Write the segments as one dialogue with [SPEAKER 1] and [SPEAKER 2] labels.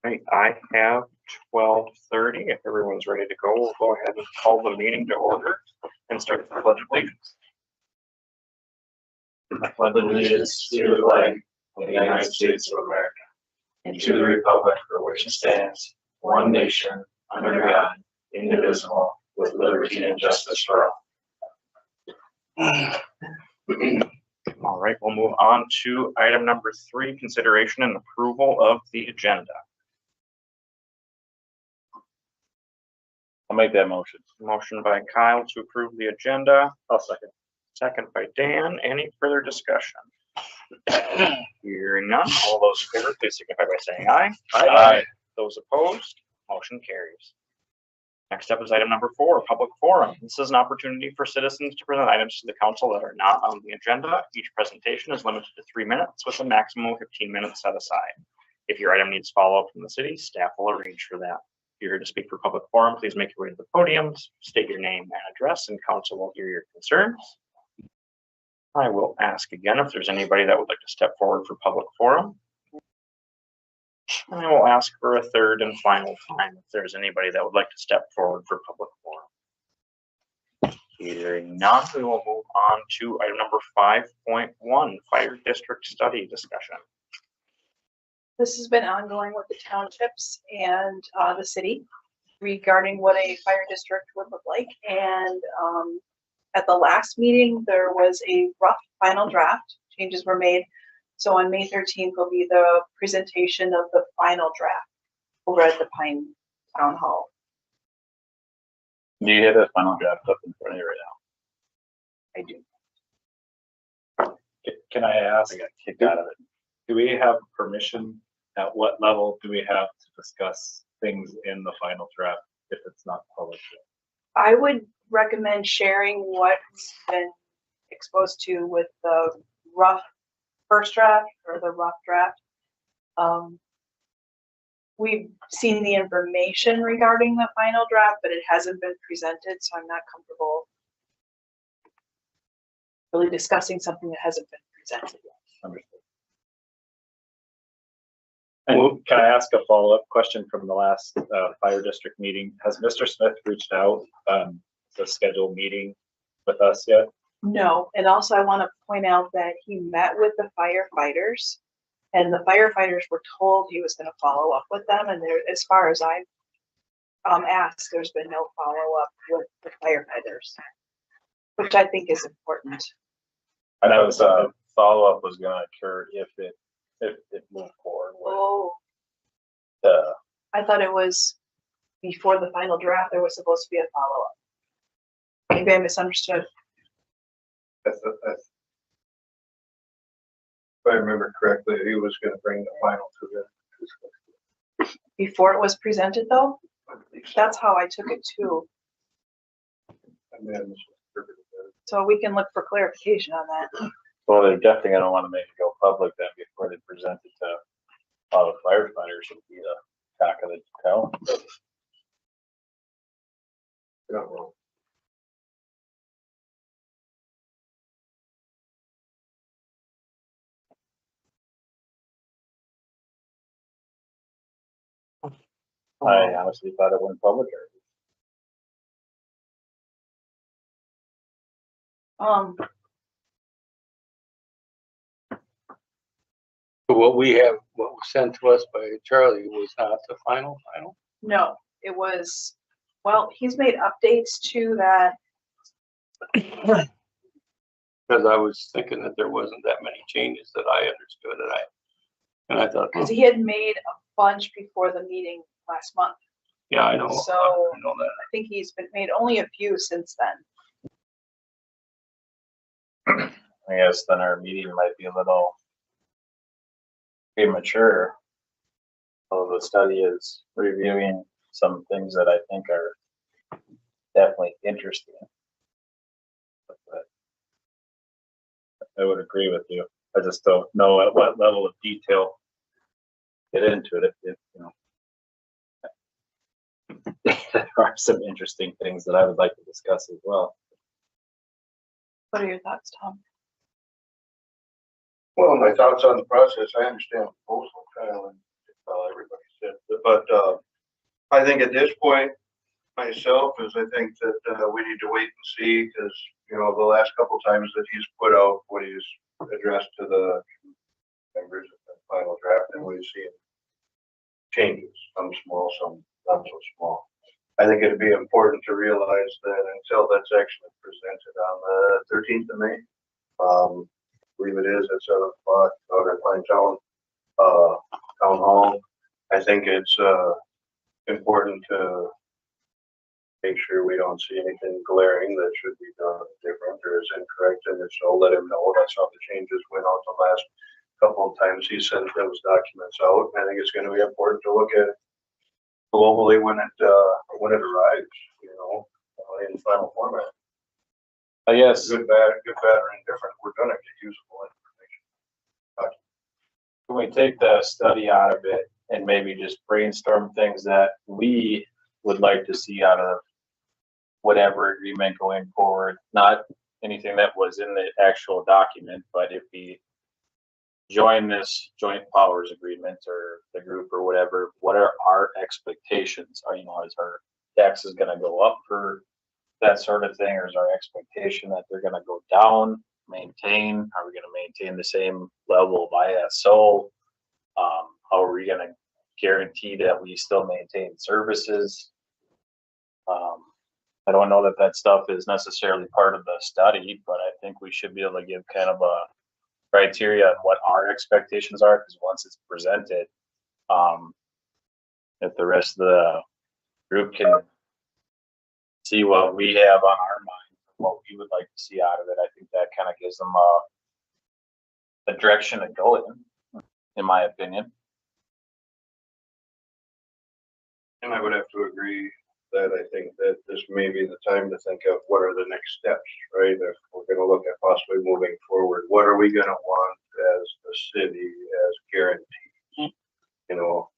[SPEAKER 1] Right, I have 12:30. If everyone's ready to go, we'll go ahead and call the meeting to order and start the pledge of allegiance.
[SPEAKER 2] I pledge allegiance to the flag of the United States of America and to the republic for which it stands, one nation, under God, indivisible, with liberty and justice for all.
[SPEAKER 1] All right, we'll move on to item number 3, consideration and approval of the agenda.
[SPEAKER 2] I'll make that motion.
[SPEAKER 1] Motion by Kyle to approve the agenda.
[SPEAKER 2] I'll second.
[SPEAKER 1] Second by Dan. Any further discussion? Hearing none. All those in favor, please signify by saying aye.
[SPEAKER 2] Aye.
[SPEAKER 1] Those opposed, motion carries. Next up is item number 4, public forum. This is an opportunity for citizens to present items to the council that are not on the agenda. Each presentation is limited to 3 minutes with a maximum of 15 minutes set aside. If your item needs follow-up from the city, staff will arrange for that. If you're here to speak for public forum, please make your way to the podiums, state your name and address, and council will hear your concerns. I will ask again if there's anybody that would like to step forward for public forum. And I will ask for a third and final time if there's anybody that would like to step forward for public forum. Hearing none, we will move on to item number 5.1, fire district study discussion.
[SPEAKER 3] This has been ongoing with the townships and the city regarding what a fire district would look like. And at the last meeting, there was a rough final draft. Changes were made. So on May 13th will be the presentation of the final draft over at the Pine Town Hall.
[SPEAKER 2] Do you have that final draft up in front of you right
[SPEAKER 3] I do.
[SPEAKER 2] now? Can I ask? I got kicked out of it. Do we have permission? At what level do we have to discuss things in the final draft if it's not published yet?
[SPEAKER 3] I would recommend sharing what we've been exposed to with the rough first draft or the rough draft. We've seen the information regarding the final draft, but it hasn't been presented, so I'm not comfortable really discussing something that hasn't been presented yet.
[SPEAKER 2] Understood. And can I ask a follow-up question from the last fire district meeting? Has Mr. Smith reached out to schedule a meeting with us yet?
[SPEAKER 3] No, and also I want to point out that he met with the firefighters, and the firefighters were told he was going to follow up with them. And there, as far as I've asked, there's been no follow-up with the firefighters, which I think is important.
[SPEAKER 2] I know follow-up was going to occur if it moved forward.
[SPEAKER 3] Oh,
[SPEAKER 2] The
[SPEAKER 3] I thought it was before the final draft. There was supposed to be a follow-up. Maybe I misunderstood.
[SPEAKER 4] That's, if I remember correctly, he was going to bring the final to the.
[SPEAKER 3] Before it was presented, though? That's how I took it too. So we can look for clarification on that.
[SPEAKER 2] Well, they're definitely going to want to make it go public then before they present it to all the firefighters would be the talk of the town.
[SPEAKER 4] You're not wrong.
[SPEAKER 2] I honestly thought it went public already.
[SPEAKER 5] But what was sent to us by Charlie was not the final.
[SPEAKER 3] No, it was, well, he's made updates to that.
[SPEAKER 5] Because I was thinking that there wasn't that many changes that I understood, and I thought,
[SPEAKER 3] Because he had made a bunch before the meeting last month.
[SPEAKER 5] yeah, I know.
[SPEAKER 3] So
[SPEAKER 5] I know that.
[SPEAKER 3] I think he's been made only a few since then.
[SPEAKER 2] I guess then our meeting might be a little premature. So the study is reviewing some things that I think are definitely interesting. But I would agree with you. I just don't know at what level of detail get into it. If you know, there are some interesting things that I would like to discuss as well.
[SPEAKER 3] What are your thoughts, Tom?
[SPEAKER 4] Well, my thoughts on the process, I understand the proposal, Kyle, and everybody said. But, I think at this point, myself, is I think that, we need to wait and see, because, you know, the last couple times that he's put out what he's addressed to the members of the final draft, and we've seen changes, some small, some not so small. I think it'd be important to realize that until that's actually presented on the 13th of May, I believe it is at 7 o'clock out at Pine Town, Town Hall. I think it's, important to make sure we don't see anything glaring that should be done different or is incorrect, and if so, let him know. That's how the changes went out the last couple of times he sent those documents out. I think it's going to be important to look at globally when it arrives, you know, in final format.
[SPEAKER 2] Yes,
[SPEAKER 4] Good, bad, or indifferent, we're gonna get usable information.
[SPEAKER 2] can we take the study out of it and maybe just brainstorm things that we would like to see out of whatever agreement going forward? Not anything that was in the actual document, but if we join this joint powers agreement or the group or whatever, what are our expectations? Are, you know, is our taxes gonna go up for that sort of thing, or is our expectation that they're gonna go down, maintain? Are we gonna maintain the same level of ISO? How are we gonna guarantee that we still maintain services? I don't know that that stuff is necessarily part of the study, but I think we should be able to give kind of a criteria on what our expectations are, because once it's presented, if the rest of the group can see what we have on our mind, what we would like to see out of it, I think that kind of gives them a direction to go in my opinion.
[SPEAKER 4] And I would have to agree that I think that this may be the time to think of what are the next steps, right? If we're gonna look at possibly moving forward, what are we gonna want as the city as guarantees? You know,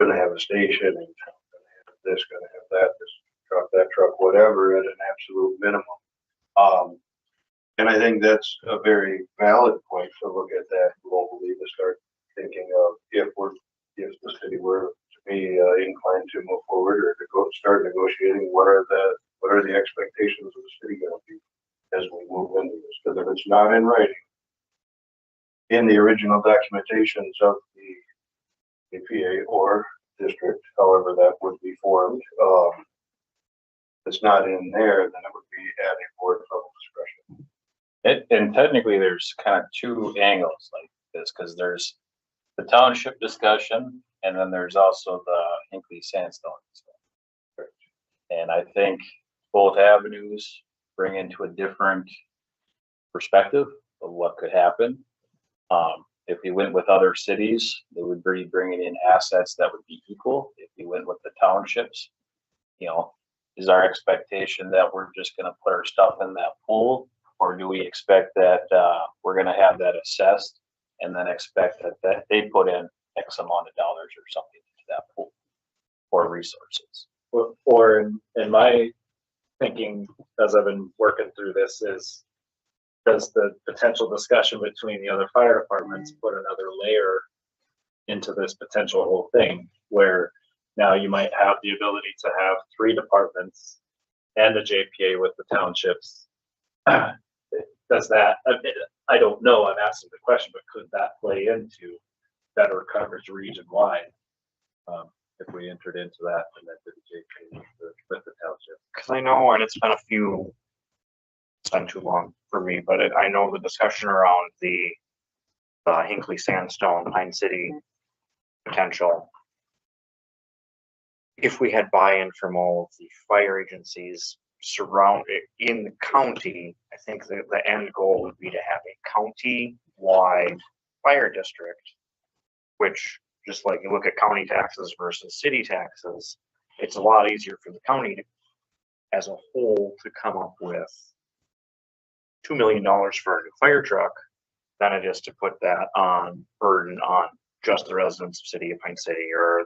[SPEAKER 4] gonna have a station in town, gonna have this, gonna have that, this truck, that truck, whatever, at an absolute minimum. And I think that's a very valid point to look at that globally, to start thinking of if the city were to be inclined to move forward or to go start negotiating, what are the expectations of the city going to be as we move into this? Because if it's not in writing in the original documentations of the APA or district, however that would be formed, it's not in there, then it would be at a board level discretion.
[SPEAKER 2] And technically there's kind of two angles like this, because there's the township discussion and then there's also the Hinckley Sandstone discussion. And I think both avenues bring into a different perspective of what could happen. If we went with other cities, they would be bringing in assets that would be equal. If we went with the townships, you know, is our expectation that we're just going to put our stuff in that pool? Or do we expect that we're going to have that assessed and then expect that they put in X amount of dollars or something into that pool for resources?
[SPEAKER 6] Or in my thinking, as I've been working through this, is does the potential discussion between the other fire departments put another layer into this potential whole thing, where now you might have the ability to have 3 departments and a JPA with the townships? Does that, I don't know, I'm asking the question, but could that play into better coverage region wide if we entered into that and then did the JPA with the township?
[SPEAKER 1] Because I know, and it's been too long for me, but I know the discussion around the Hinckley Sandstone Pine City potential. If we had buy-in from all of the fire agencies surrounded in the county, I think that the end goal would be to have a county-wide fire district, which, just like you look at county taxes versus city taxes, it's a lot easier for the county to, as a whole, to come up with $2 million for a new fire truck than it is to put that burden on just the residents of City of Pine City or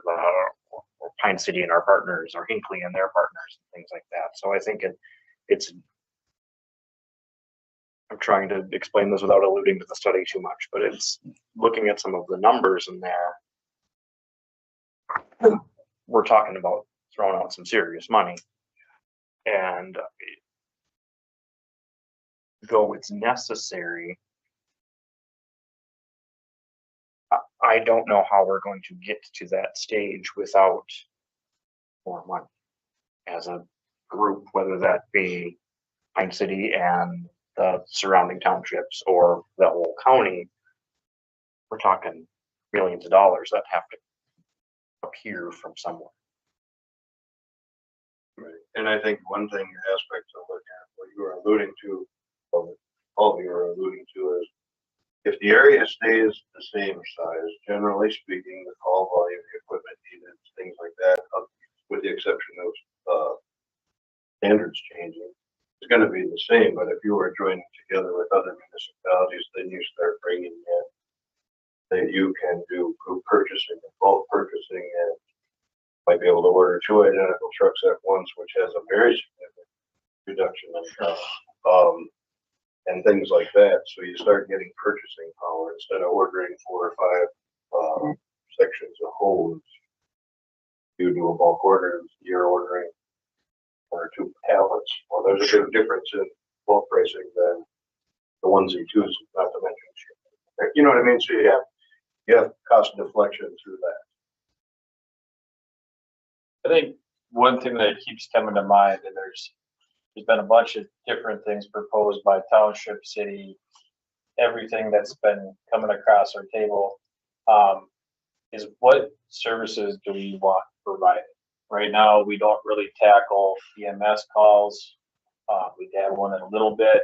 [SPEAKER 1] Pine City and our partners, or Hinckley and their partners, and things like that. So I think it's I'm trying to explain this without alluding to the study too much, but it's looking at some of the numbers in there. we're talking about throwing out some serious money. And though it's necessary, I don't know how we're going to get to that stage without more money as a group, whether that be Pine City and the surrounding townships or the whole county. We're talking millions of dollars that have to appear from somewhere.
[SPEAKER 4] Right. And I think one thing, aspect to look at, what you were alluding to, all of you are alluding to, is if the area stays the same size, generally speaking, the call volume, the equipment needed, things like that, with the exception of standards changing, it's going to be the same. But if you were joining together with other municipalities, then you start bringing in that you can do group purchasing and bulk purchasing, and might be able to order 2 identical trucks at once, which has a very significant reduction in cost, and things like that. So you start getting purchasing power instead of ordering 4 or 5 sections of hose. You do a bulk order, you're ordering 1 or 2 pallets. Well, there's a big difference in bulk pricing than the 1s and 2s, not to mention shipping. You know what I mean? So you have cost deflection through that.
[SPEAKER 6] I think one thing that keeps coming to mind, and there's been a bunch of different things proposed by township, city, everything that's been coming across our table, is what services do we want provided? Right now, we don't really tackle EMS calls. We dabble in it a little bit,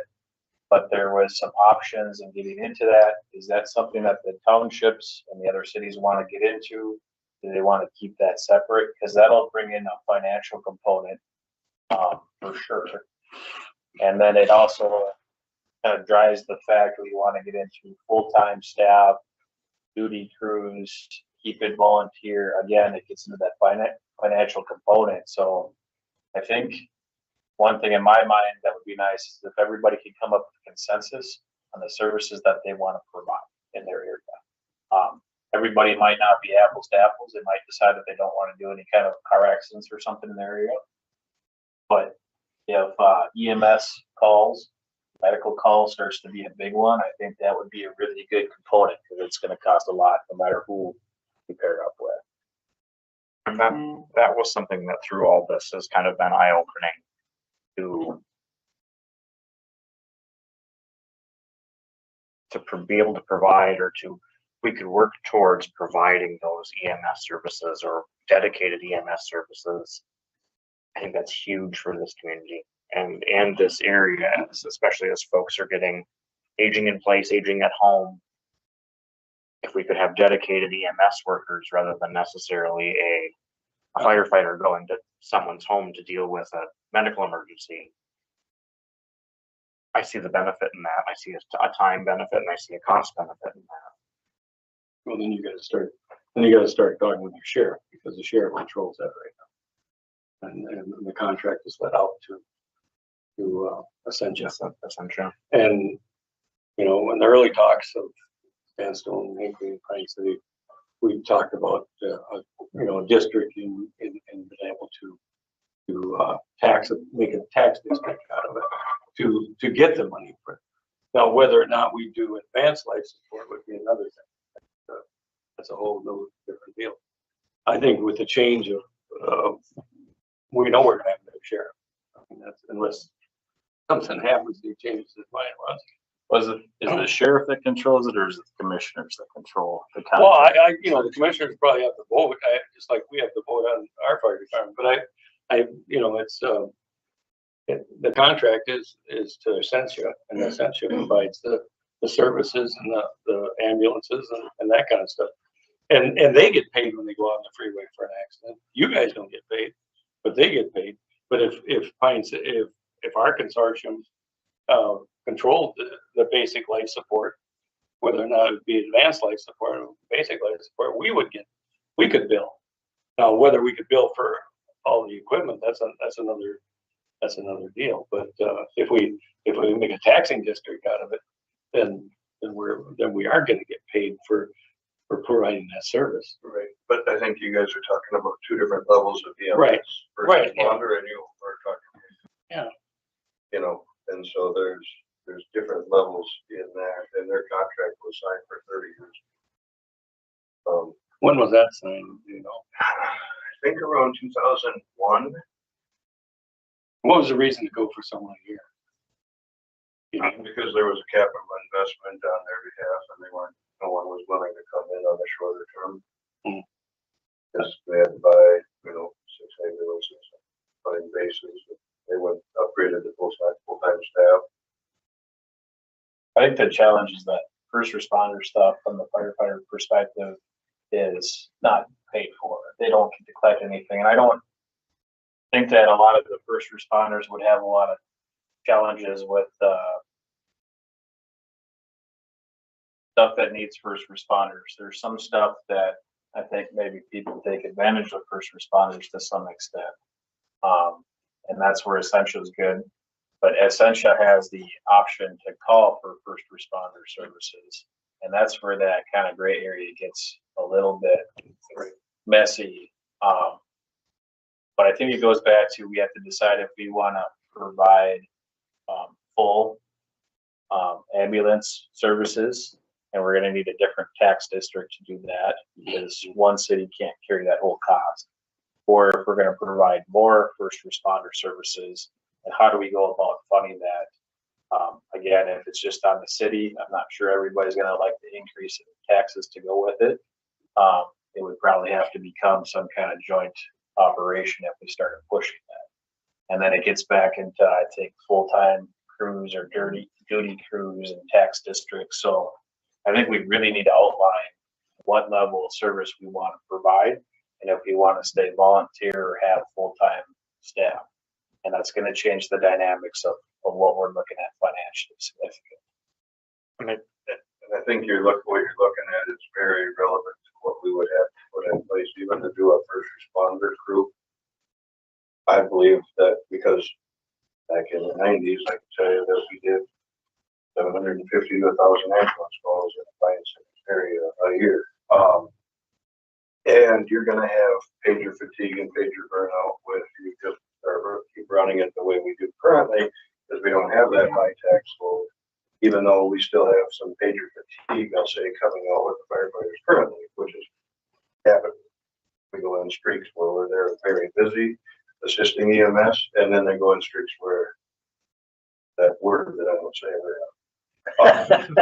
[SPEAKER 6] but there was some options in getting into that. Is that something that the townships and the other cities want to get into? Do they want to keep that separate? Because that'll bring in a financial component for sure. And then it also kind of drives the fact we want to get into full-time staff, duty crews, keep it volunteer. Again, it gets into that financial component. So I think one thing in my mind that would be nice is if everybody could come up with a consensus on the services that they want to provide in their area. Everybody might not be apples to apples. They might decide that they don't want to do any kind of car accidents or something in their area. But if EMS calls, medical calls starts to be a big one, I think that would be a really good component because it's going to cost a lot no matter who you pair up with.
[SPEAKER 1] And that was something that through all this has kind of been eye-opening to be able to provide, or we could work towards providing those EMS services or dedicated EMS services. I think that's huge for this community and this area, especially as folks are aging in place, aging at home. If we could have dedicated EMS workers rather than necessarily a firefighter going to someone's home to deal with a medical emergency, I see the benefit in that. I see a time benefit and I see a cost benefit in that.
[SPEAKER 5] Well, then you got to start talking with your sheriff, because the sheriff controls that right now. And the contract is let out to Essentia. And, you know, in the early talks of Sandstone, Hinkley, and Pine City, we talked about, you know, a district and being able to make a tax district out of it to get the money for it. Now, whether or not we do advanced life support would be another thing. That's a whole new different deal. I think with the change of, we know we're going to have a new sheriff. I mean, that's, unless something happens, he changes his mind.
[SPEAKER 6] Is the sheriff that controls it, or is it the commissioners that control the contract?
[SPEAKER 5] Well, you know, the commissioners probably have to vote, just like we have to vote on our fire department. But you know, it's the contract is to Essentia, and Essentia provides the services and the ambulances and that kind of stuff. And they get paid when they go out on the freeway for an accident. You guys don't get paid, but they get paid. But if our consortium controlled the basic life support, whether or not it be advanced life support or basic life support, we could bill. Now, whether we could bill for all the equipment, that's another deal. But if we make a taxing district out of it, then we are going to get paid for providing that service.
[SPEAKER 4] Right. But I think you guys are talking about two different levels of EMS.
[SPEAKER 5] Right,
[SPEAKER 4] First
[SPEAKER 5] right, yeah.
[SPEAKER 4] responder and you are talking.
[SPEAKER 5] Yeah.
[SPEAKER 4] You know, and so there's different levels in that, and their contract was signed for 30 years.
[SPEAKER 5] When was that signed, you know?
[SPEAKER 4] I think around 2001.
[SPEAKER 5] What was the reason to go for someone a year? You know,
[SPEAKER 4] Because there was a capital investment on their behalf and no one was willing to come in on the shorter term.
[SPEAKER 5] Hmm.
[SPEAKER 4] Because they had to buy, 6 ambulances, 5 bases. They went upgraded to full-time staff.
[SPEAKER 6] I think the challenge is that first responder stuff from the firefighter perspective is not paid for. They don't get to collect anything. And I don't think that a lot of the first responders would have a lot of challenges with stuff that needs first responders. There's some stuff that I think maybe people take advantage of first responders to some extent. And that's where Essentia is good. But Essentia has the option to call for first responder services. And that's where that kind of gray area gets a little bit messy. But I think it goes back to, we have to decide if we want to provide full ambulance services, and we're going to need a different tax district to do that, because one city can't carry that whole cost. Or if we're going to provide more first responder services, and how do we go about funding that? Again, if it's just on the city, I'm not sure everybody's going to like the increase in taxes to go with it. It would probably have to become some kind of joint operation if we started pushing that. And then it gets back into, I think, full-time crews or duty crews and tax districts. So I think we really need to outline what level of service we want to provide, and if we want to stay volunteer or have full-time staff. And that's going to change the dynamics of what we're looking at financially significant.
[SPEAKER 4] And I think what you're looking at is very relevant to what we would have to put in place, even to do a first responder group. I believe that because back in the 90s, I can tell you that we did 750 to 1,000 ambulance calls in the Pine City area a year. And you're going to have pager fatigue and pager burnout if you just keep running it the way we do currently, because we don't have that high tax load. Even though we still have some pager fatigue, I'll say, coming out with the firefighters currently, which is happening. We go in streaks where they're very busy assisting EMS, and then they go in streaks where that word that I don't say very often.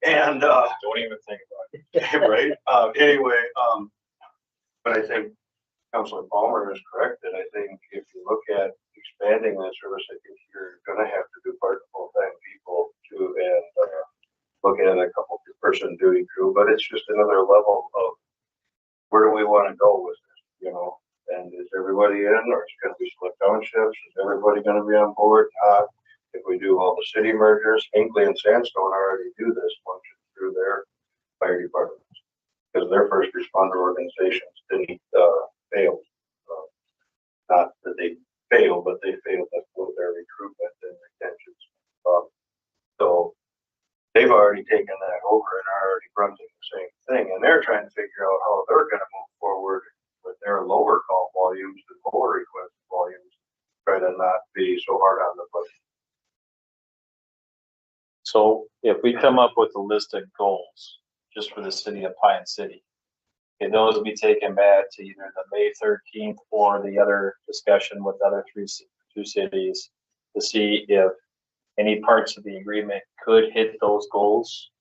[SPEAKER 4] And
[SPEAKER 6] Don't even think about it.
[SPEAKER 4] right? Anyway, but I think Councilor Palmer is correct that I think if you look at expanding that service, I think you're going to have to do part full-time people too, and look at a couple person duty crew. But it's just another level of where do we want to go with this, And is everybody in, or is it going to be split townships? Is everybody going to be on board? If we do all the city mergers, Hinkley and Sandstone already do this function through their fire departments, because their first responder organizations didn't fail. Not that they failed, but they failed with their recruitment and retentions. So they've already taken that over and are already running the same thing, and they're trying to figure out how they're going to move forward with their lower call volumes, the lower request volumes, try to not be so hard on the budget.
[SPEAKER 6] So if we come up with a list of goals just for the city of Pine City, can those be taken back to either the May 13th or the other discussion with the other two cities to see if any parts of the agreement could hit those goals,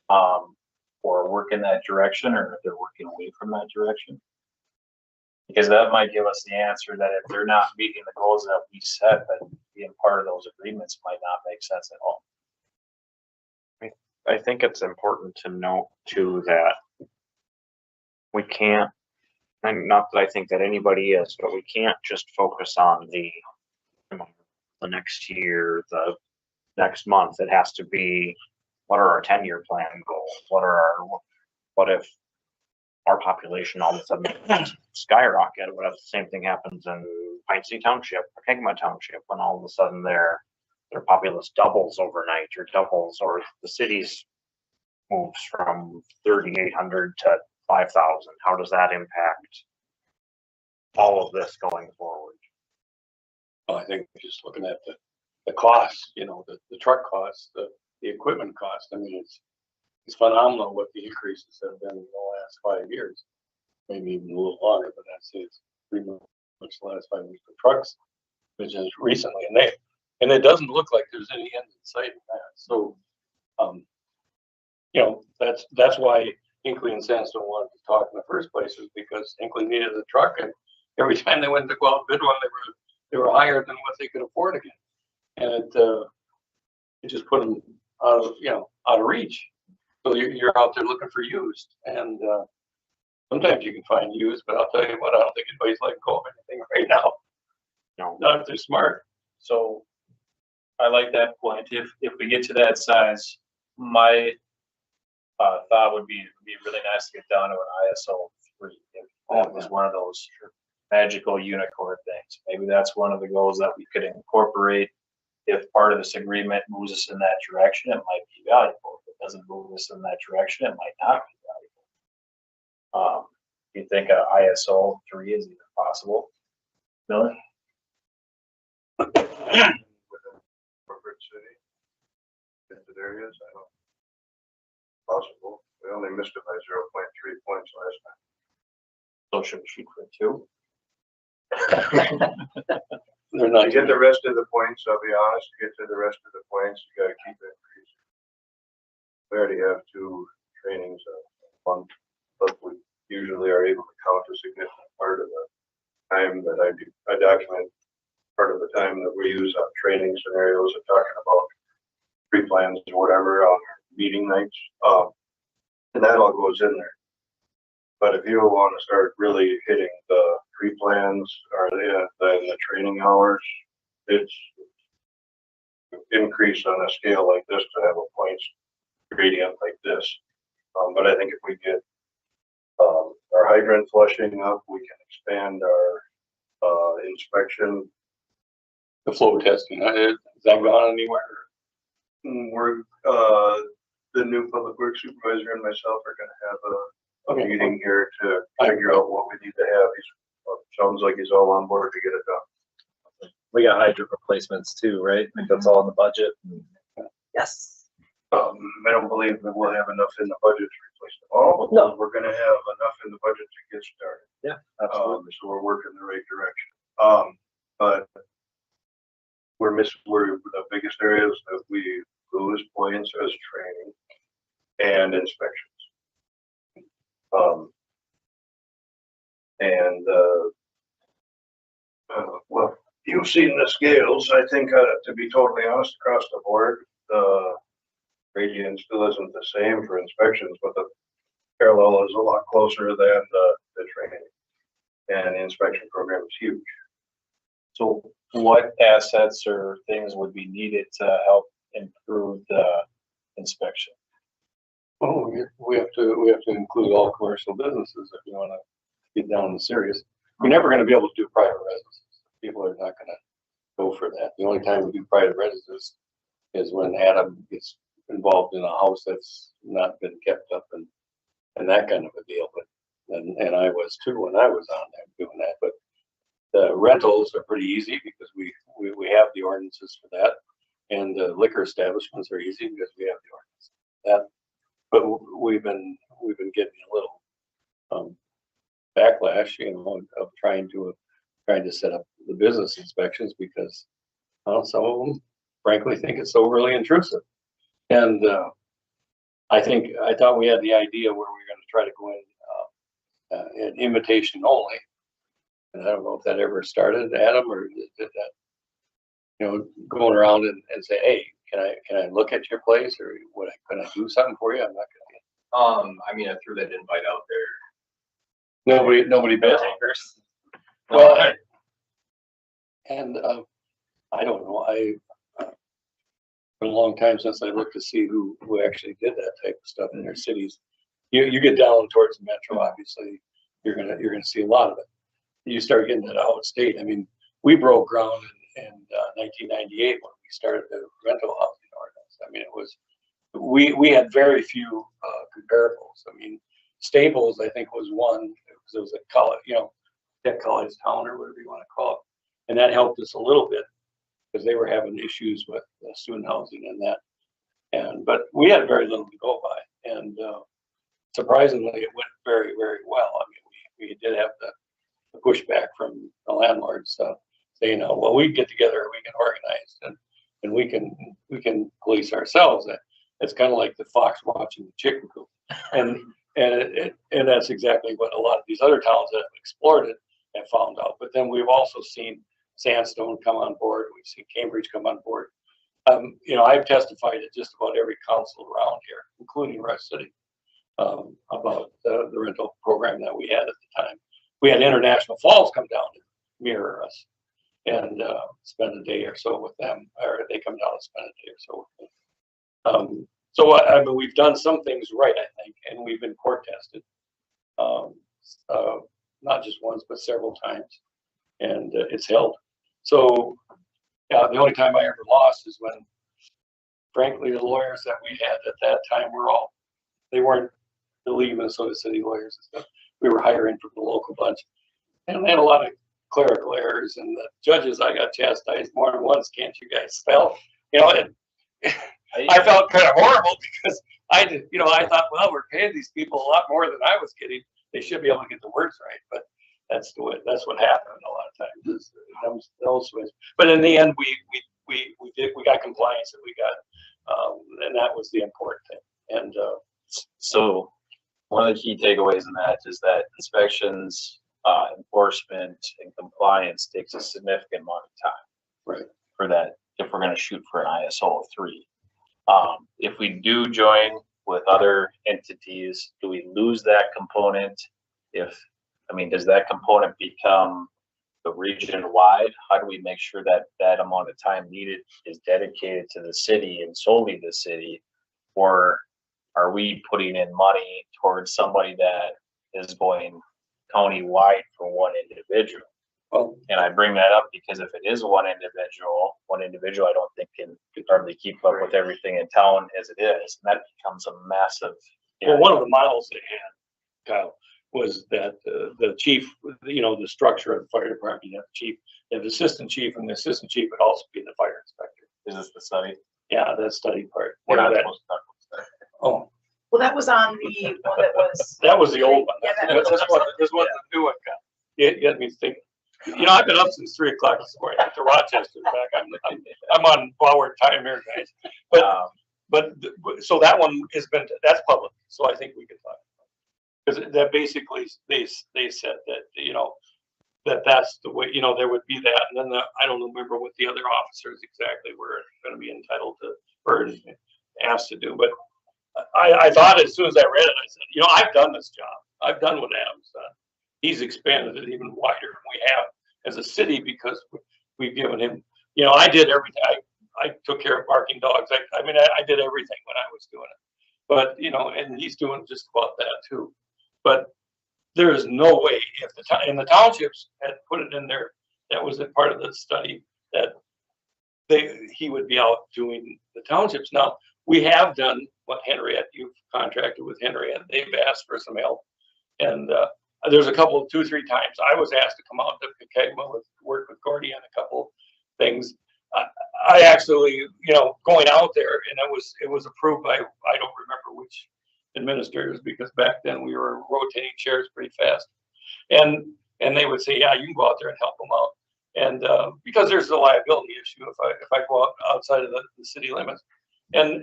[SPEAKER 6] or work in that direction, or if they're working away from that direction? Because that might give us the answer that if they're not meeting the goals that we set, then being part of those agreements might not make sense at all.
[SPEAKER 1] I think it's important to note too that we can't, and not that I think that anybody is, but we can't just focus on the next year, the next month. It has to be, what are our 10-year plan goals? What if our population all of a sudden skyrocket? What if the same thing happens in Pine City Township, or Kegma Township, when all of a sudden their populace doubles overnight, or the city's moves from 3,800 to 5,000. How does that impact all of this going forward?
[SPEAKER 5] Well, I think just looking at the cost, you know, the truck costs, the equipment cost, I mean, it's phenomenal what the increases have been in the last 5 years. Maybe even a little longer, but I'd say it's pretty much the last 5 years for trucks, which is recently, and it doesn't look like there's any end in sight in that. So, you know, that's why Hinckley and Sandstone wanted to talk in the first place, is because Hinckley needed a truck, and every time they went to go out and bid one, they were higher than what they could afford again, and it just put them out of reach. So you're out there looking for used, and sometimes you can find used, but I'll tell you what, I don't think anybody's letting go of anything right now.
[SPEAKER 1] No.
[SPEAKER 5] Not if they're smart.
[SPEAKER 6] So I like that point. If we get to that size, my thought would be, it'd be really nice to get down to an ISO 3. If that was one of those magical unicorn things. Maybe that's one of the goals that we could incorporate. If part of this agreement moves us in that direction, it might be valuable. If it doesn't move us in that direction, it might not be valuable. You think a ISO 3 is even possible? Billy?
[SPEAKER 4] Within corporate city, into areas, I don't, possible. We only missed it by 0.3 points last time.
[SPEAKER 6] So should we shoot for 2?
[SPEAKER 5] They're
[SPEAKER 4] To
[SPEAKER 5] not
[SPEAKER 4] get the rest of the points, I'll be honest, to get to the rest of the points, you gotta keep it increasing. We already have 2 trainings a month, but we usually are able to count a significant part of the time that I document, part of the time that we use on training scenarios and talking about pre-plans or whatever on meeting nights. And that all goes in there. But if you want to start really hitting the pre-plans or the training hours, it's increased on a scale like this to have a points gradient like this. But I think if we get our hydrant flushing up, we can expand our inspection.
[SPEAKER 5] the flow testing. Has that gone anywhere?
[SPEAKER 4] We're the new public works supervisor and myself are gonna have a meeting here to figure out what we need to have. Sounds like he's all on board to get it done.
[SPEAKER 6] We got hydrant replacements too, right? I think that's all in the budget.
[SPEAKER 3] Yes.
[SPEAKER 4] I don't believe that we'll have enough in the budget to replace them all, but
[SPEAKER 6] No.
[SPEAKER 4] we're gonna have enough in the budget to get started.
[SPEAKER 6] Yeah, absolutely.
[SPEAKER 4] So we're working the right direction. But we're the biggest areas that we lose points as training and inspections. Well, you've seen the scales. I think, to be totally honest, across the board, the gradient still isn't the same for inspections, but the parallel is a lot closer than the training. And the inspection program is huge.
[SPEAKER 6] So what assets or things would be needed to help improve the inspection?
[SPEAKER 5] Oh, we have to include all commercial businesses if you want to get down to serious. You're never going to be able to do private residences. People are not going to go for that. The only time we do private residences is when Adam gets involved in a house that's not been kept up and that kind of a deal. But and I was too when I was on there doing that. But the rentals are pretty easy because we have the ordinances for that, and the liquor establishments are easy because we have the ordinance. But we've been getting a little backlash, of trying to set up the business inspections because some of them, frankly, think it's so really intrusive. And I thought we had the idea where we were going to try to go in an invitation only. And I don't know if that ever started, Adam, or did that, going around and say, hey, can I look at your place, or can I do something for you? I'm not gonna.
[SPEAKER 2] I mean, I threw that invite out there.
[SPEAKER 5] Nobody bid.
[SPEAKER 2] No,
[SPEAKER 5] Well, and I don't know. It's been a long time since I looked to see who actually did that type of stuff in their cities. You get down towards the metro, obviously, you're gonna see a lot of it. You start getting to the out of state. I mean, we broke ground in 1998 when we started the rental housing ordinance. I mean, it was we had very few comparables. I mean, Staples, I think, was one, because it was a college, tech college town or whatever you want to call it. And that helped us a little bit because they were having issues with student housing and that. But we had very little to go by. And surprisingly, it went very, very well. I mean, we did have the pushback from the landlords saying, well, we get together, we can organize and we can police ourselves. It's kind of like the fox watching the chicken coop. And that's exactly what a lot of these other towns that have explored it have found out. But then we've also seen Sandstone come on board. We've seen Cambridge come on board. I've testified at just about every council around here, including Rush City, about the rental program that we had at the time. We had International Falls come down to mirror us and spend a day or so with them, or they come down and spend a day or so with them. So I mean, we've done some things right, I think, and we've been court tested, not just once, but several times, and it's held. So yeah, the only time I ever lost is when, frankly, the lawyers that we had at that time they weren't the League of Minnesota City lawyers and stuff. We were hiring from the local bunch, and they had a lot of clerical errors. And the judges, I got chastised more than once. Can't you guys spell? I felt kind of horrible because I thought, well, we're paying these people a lot more than I was getting. They should be able to get the words right, but that's what happened a lot of times. But in the end, we got compliance, and we got, and that was the important thing. And
[SPEAKER 6] So one of the key takeaways in that is that inspections, enforcement, and compliance takes a significant amount of time.
[SPEAKER 5] Right.
[SPEAKER 6] For that, if we're going to shoot for an ISO 3. If we do join with other entities, do we lose that component? Does that component become the region wide? How do we make sure that that amount of time needed is dedicated to the city and solely the city? Or are we putting in money towards somebody that is going county-wide for one individual?
[SPEAKER 5] well,
[SPEAKER 6] And I bring that up because if it is one individual I don't think can hardly keep up with everything in town as it is. And that becomes a massive.
[SPEAKER 5] well, one of the models they had, Kyle, was that the chief, the structure of the fire department, you have the chief, you have the assistant chief, and the assistant chief would also be the fire inspector.
[SPEAKER 6] Is this the study?
[SPEAKER 5] Yeah, that study part.
[SPEAKER 6] We're not
[SPEAKER 5] that,
[SPEAKER 6] supposed to talk about that.
[SPEAKER 5] oh,
[SPEAKER 3] Well, that was on the one that was.
[SPEAKER 5] that was the old one.
[SPEAKER 3] Yeah,
[SPEAKER 5] This was the new one. You had me think. I've been up since 3 o'clock this morning to Rochester back. I'm on borrowed time here, guys. But so that one that's public. So I think we can talk. Because that basically they said that that's the way, there would be that. And then I don't remember what the other officers exactly were going to be entitled to or asked to do. But I thought as soon as I read it, I said, I've done this job. I've done what Adam's done. He's expanded it even wider than we have as a city because we've given him, I did everything. I took care of barking dogs. I did everything when I was doing it. But, and he's doing just about that too. But there is no way if the townships had put it in there, that was a part of the study that he would be out doing the townships. Now, we have done what Henriette, you've contracted with Henriette. They've asked for some help. And there's a couple, 2 or 3 times I was asked to come out to Pokegama work with Gordy on a couple things. I actually, going out there, and it was approved by, I don't remember which administrators, because back then we were rotating chairs pretty fast. And they would say, yeah, you can go out there and help them out. And because there's a liability issue if I go out outside of the city limits. And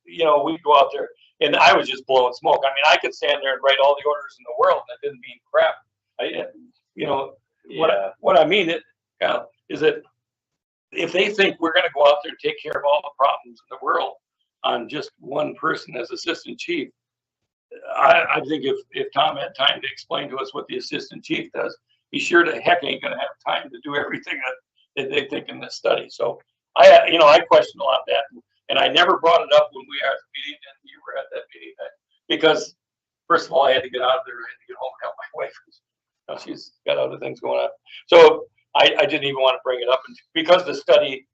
[SPEAKER 5] we'd go out there and I was just blowing smoke. I mean, I could stand there and write all the orders in the world and that didn't mean crap. What I mean is that if they think we're going to go out there and take care of all the problems in the world on just one person as assistant chief, I think if Tom had time to explain to us what the assistant chief does, he sure to heck ain't going to have time to do everything that they think in this study. So I question a lot of that. And I never brought it up when we were at the meeting, and you were at that meeting, because first of all, I had to get out of there. I had to get home and help my wife. She's got other things going on. So I didn't even want to bring it up, and because the study,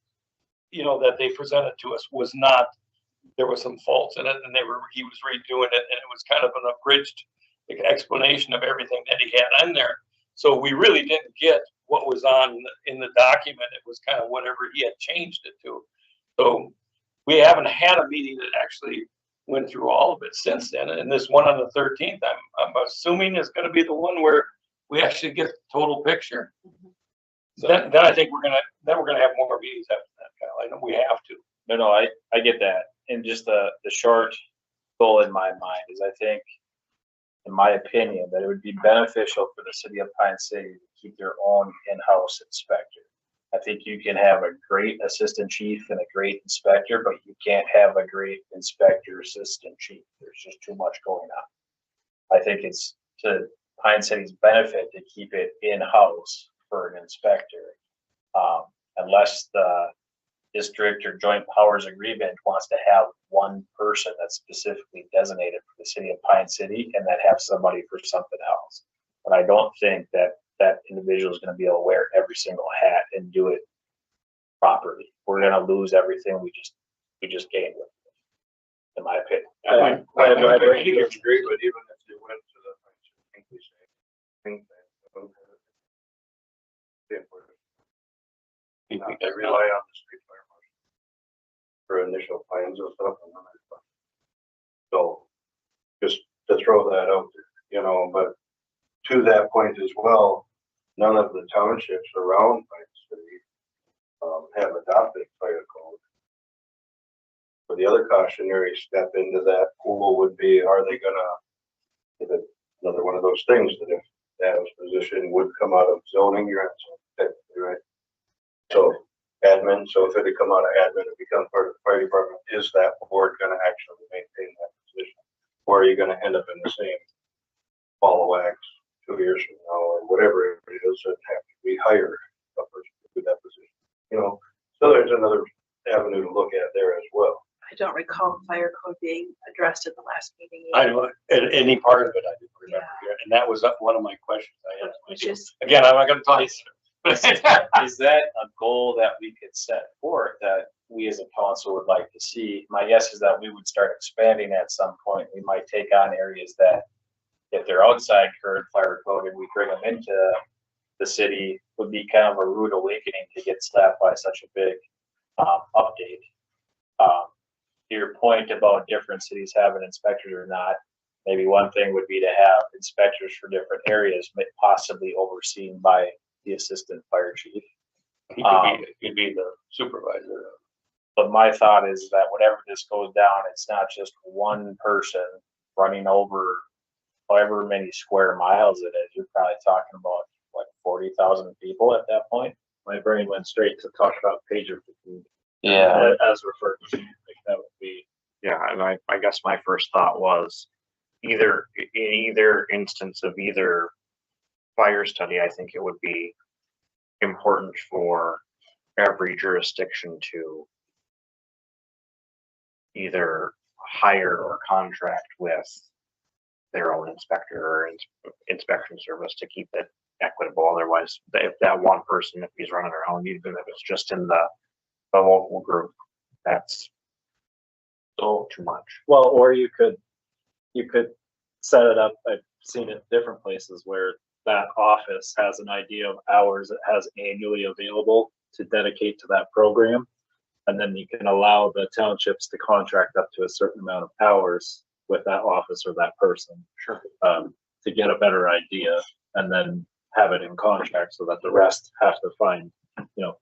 [SPEAKER 5] that they presented to us was not. There was some faults in it, and he was redoing it, and it was kind of an abridged explanation of everything that he had on there. So we really didn't get what was on in the document. It was kind of whatever he had changed it to. So we haven't had a meeting that actually went through all of it since then. And this one on the 13th, I'm assuming is going to be the one where we actually get the total picture. So then I think we're gonna have more meetings after that, Kyle. I know we have to.
[SPEAKER 6] No, I get that. And just the short goal in my mind is, I think, in my opinion, that it would be beneficial for the city of Pine City to keep their own in-house inspector. I think you can have a great assistant chief and a great inspector, but you can't have a great inspector assistant chief. There's just too much going on. I think it's to Pine City's benefit to keep it in-house for an inspector, unless the district or joint powers agreement wants to have one person that's specifically designated for the city of Pine City and then have somebody for something else. But I don't think that that individual is going to be able to wear every single hat and do it properly. We're going to lose everything we just gained with it, in my opinion.
[SPEAKER 4] I think it's great, but even if you went to the, I think we say, they rely on the street fire marshal for initial plans and stuff. So just to throw that out there, but to that point as well, none of the townships around Pine City have adopted fire code. So the other cautionary step into that pool would be, are they gonna, another one of those things that if that position would come out of zoning, you're at zoning, right? So admin, so if it had come out of admin and become part of the fire department, is that board gonna actually maintain that position? Or are you gonna end up in the same ball of wax 2 years from now, or whatever it is, and have to rehire a person to do that position? So there's another avenue to look at there as well.
[SPEAKER 3] I don't recall fire code being addressed at the last meeting.
[SPEAKER 5] I know, any part of it, I didn't remember. And that was one of my questions I had.
[SPEAKER 3] Which is,
[SPEAKER 5] Again, I'm not gonna tell you.
[SPEAKER 6] Is that a goal that we could set forth that we as a council would like to see? My guess is that we would start expanding at some point. We might take on areas that, if they're outside current fire code and we bring them into the city, would be kind of a rude awakening to get slapped by such a big update. To your point about different cities having inspectors or not, maybe one thing would be to have inspectors for different areas, possibly overseen by the assistant fire chief.
[SPEAKER 5] He'd be the supervisor.
[SPEAKER 6] But my thought is that whenever this goes down, it's not just one person running over however many square miles it is. You're probably talking about like 40,000 people at that point.
[SPEAKER 1] My brain went straight to talk about pager fatigue.
[SPEAKER 6] Yeah.
[SPEAKER 1] As referred to, like that would be. Yeah, and I guess my first thought was in either instance of either fire study, I think it would be important for every jurisdiction to either hire or contract with their own inspector or inspection service to keep it equitable. Otherwise, if that one person, if he's running around, even if it's just in the local group, that's so too much.
[SPEAKER 6] Well, or you could set it up. I've seen it different places where that office has an idea of hours it has annually available to dedicate to that program. And then you can allow the townships to contract up to a certain amount of hours with that office or that person.
[SPEAKER 1] Sure.
[SPEAKER 6] To get a better idea, and then have it in contract so that the rest have to find,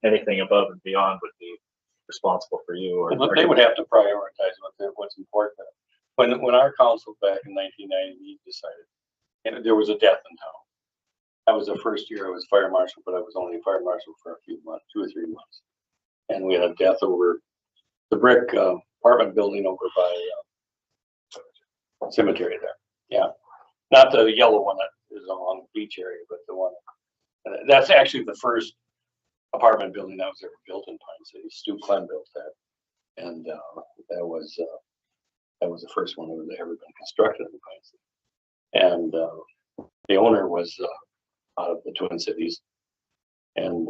[SPEAKER 6] anything above and beyond would be responsible for you. Or
[SPEAKER 5] They would have to prioritize what's important. When our council back in 1990 decided, and there was a death in town. That was the first year I was fire marshal, but I was only fire marshal for a few months, 2 or 3 months. And we had a death over the brick apartment building over by cemetery there. Yeah. Not the yellow one that is along the beach area, but the one. That's actually the first apartment building that was ever built in Pine City. Stu Clem built that. And that was the first one that was ever been constructed in Pine City. And the owner was out of the Twin Cities. And,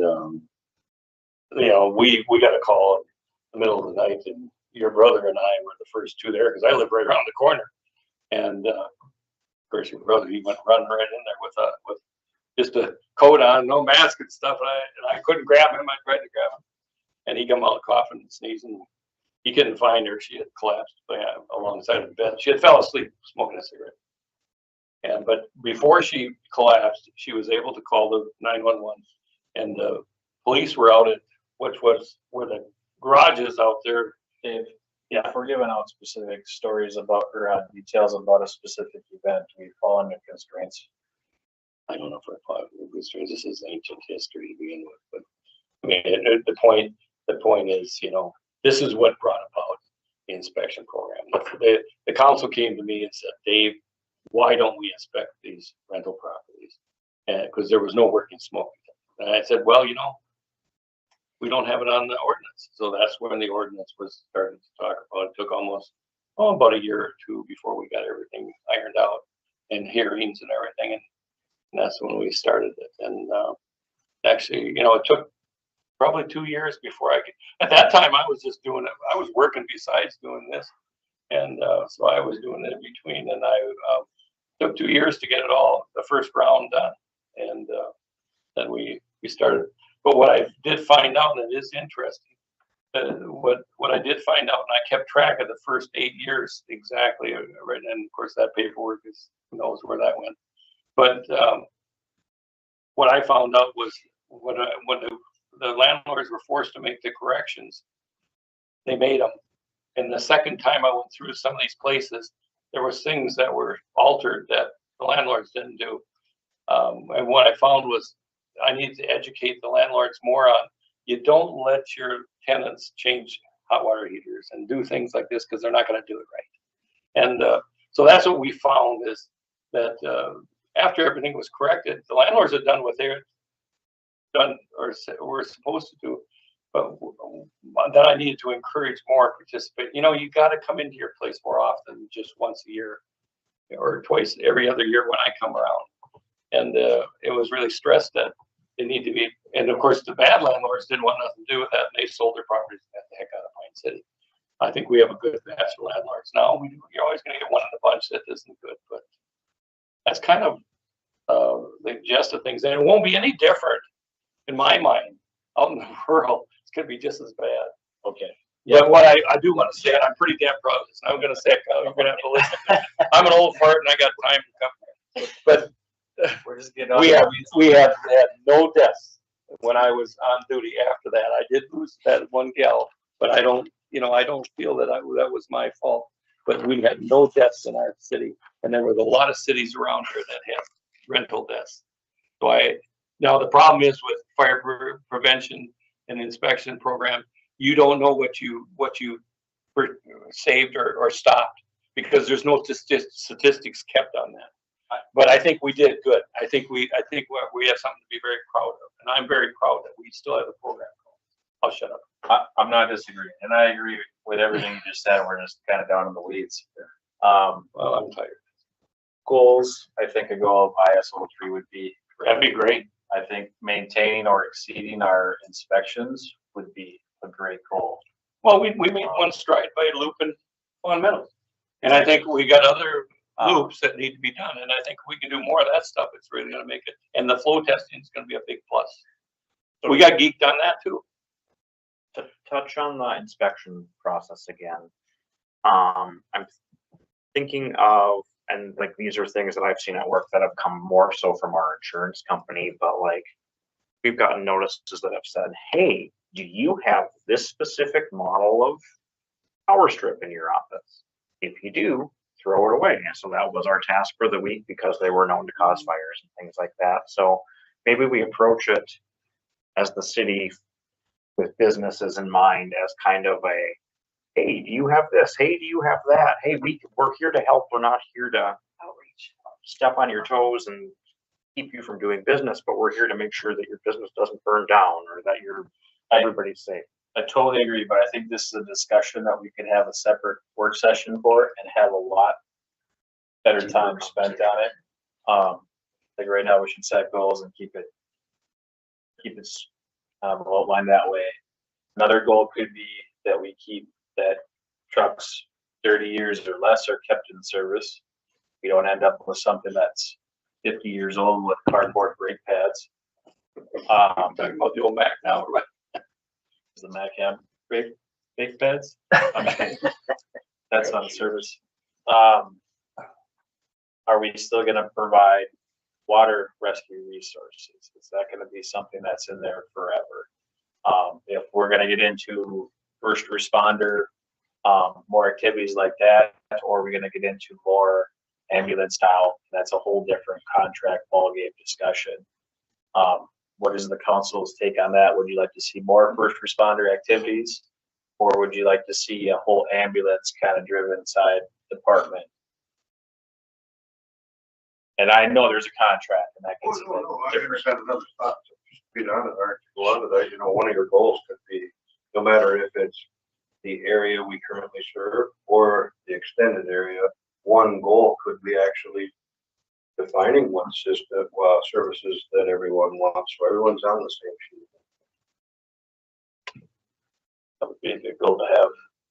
[SPEAKER 5] we got a call in the middle of the night, and your brother and I were the first two there because I live right around the corner. And course, your brother, he went running right in there with just a coat on, no mask and stuff. And I couldn't grab him. I tried to grab him, and he come out coughing and sneezing. He couldn't find her. She had collapsed alongside the bed. She had fell asleep smoking a cigarette. But before she collapsed, she was able to call the 911, and the police were out at where the garages out there.
[SPEAKER 6] Dave, yeah, if we're giving out specific stories about or details about a specific event, we fall under constraints.
[SPEAKER 5] I don't know if I thought this is ancient history to begin with, but I mean, the point is, this is what brought about the inspection program. The council came to me and said, Dave, why don't we inspect these rental properties? And because there was no working smoke. And I said, well, we don't have it on the ordinance. So that's when the ordinance was started to talk about. It took almost about a year or two before we got everything ironed out and hearings and everything. And that's when we started it. And actually, it took probably 2 years before at that time, I was just doing it. I was working besides doing this. And so I was doing it in between, and I took 2 years to get it all, the first round done. And then we started. But what I did find out that is interesting, what I did find out, and I kept track of the first 8 years exactly, right? And of course that paperwork who knows where that went. But what I found out was when the landlords were forced to make the corrections, they made them. And the second time I went through some of these places, there was things that were altered that the landlords didn't do. And what I found was I need to educate the landlords more on, you don't let your tenants change hot water heaters and do things like this because they're not going to do it right. And so that's what we found is that after everything was corrected, the landlords had done what they had done or were supposed to do. But then I needed to encourage more participate. You got to come into your place more often, just once a year or twice every other year when I come around. And it was really stressed that they need to be. And of course, the bad landlords didn't want nothing to do with that, and they sold their properties and got the heck out of Pine City. I think we have a good batch of landlords now. You're always going to get one in the bunch that isn't good, but that's kind of the gist of things. And it won't be any different in my mind out in the world. It's going to be just as bad.
[SPEAKER 6] Okay.
[SPEAKER 5] Yeah. But what I do want to say, and I'm pretty damn proud of this, and I'm going to say it, you're going to have to listen. I'm an old fart and I got time to come. But
[SPEAKER 6] We're just getting on.
[SPEAKER 5] we have had no deaths when I was on duty after that. I did lose that one gal, but I don't feel that that was my fault. But we had no deaths in our city, and there was a lot of cities around here that had rental deaths. So now the problem is with fire prevention and inspection program, you don't know what you saved or stopped because there's no statistics kept on that. But I think we did good. I think we have something to be very proud of, and I'm very proud that we still have the program going. I'll shut up.
[SPEAKER 6] I'm not disagreeing, and I agree with everything you just said. We're just kind of down in the weeds.
[SPEAKER 5] Well, I'm tired.
[SPEAKER 6] Goals, I think a goal of ISO 3 would be.
[SPEAKER 5] That'd be great.
[SPEAKER 6] I think maintaining or exceeding our inspections would be a great goal.
[SPEAKER 5] Well, we made one stride by looping on Meadows, and I think we got other loops that need to be done, and I think we can do more of that stuff. It's really going to make it, and the flow testing is going to be a big plus. So we got geeked on that too.
[SPEAKER 1] To touch on the inspection process again, I'm thinking of, and like these are things that I've seen at work that have come more so from our insurance company, but like we've gotten notices that have said, hey, do you have this specific model of power strip in your office? If you do, throw it away. And so that was our task for the week because they were known to cause fires and things like that. So maybe we approach it as the city with businesses in mind as kind of a, hey, do you have this? Hey, do you have that? Hey, we're here to help. We're not here to outreach, step on your toes and keep you from doing business, but we're here to make sure that your business doesn't burn down or that everybody's safe.
[SPEAKER 6] I totally agree, but I think this is a discussion that we could have a separate work session for and have a lot better time spent on it. Like right now, we should set goals and keep it outlined that way. Another goal could be that we keep that trucks 30 years or less are kept in service. we don't end up with something that's 50 years old with cardboard brake pads.
[SPEAKER 5] Talking about the old Mac now, right?
[SPEAKER 6] Does the Mac have brake pads? I'm kidding. That's on service. Are we still gonna provide water rescue resources? Is that gonna be something that's in there forever? If we're gonna get into first responder, more activities like that, or are we gonna get into more ambulance now? That's a whole different contract ballgame discussion. What is the council's take on that? Would you like to see more first responder activities? Or would you like to see a whole ambulance kind of driven side department? And I know there's a contract and that
[SPEAKER 4] Oh,
[SPEAKER 6] gets
[SPEAKER 4] no, I
[SPEAKER 6] different.
[SPEAKER 4] understand another thought to speed on it, or to go on to that, you know, one of your goals could be, no matter if it's the area we currently serve or the extended area, one goal could be actually defining one system, services that everyone wants, so everyone's on the same sheet.
[SPEAKER 6] That would be a good goal to have.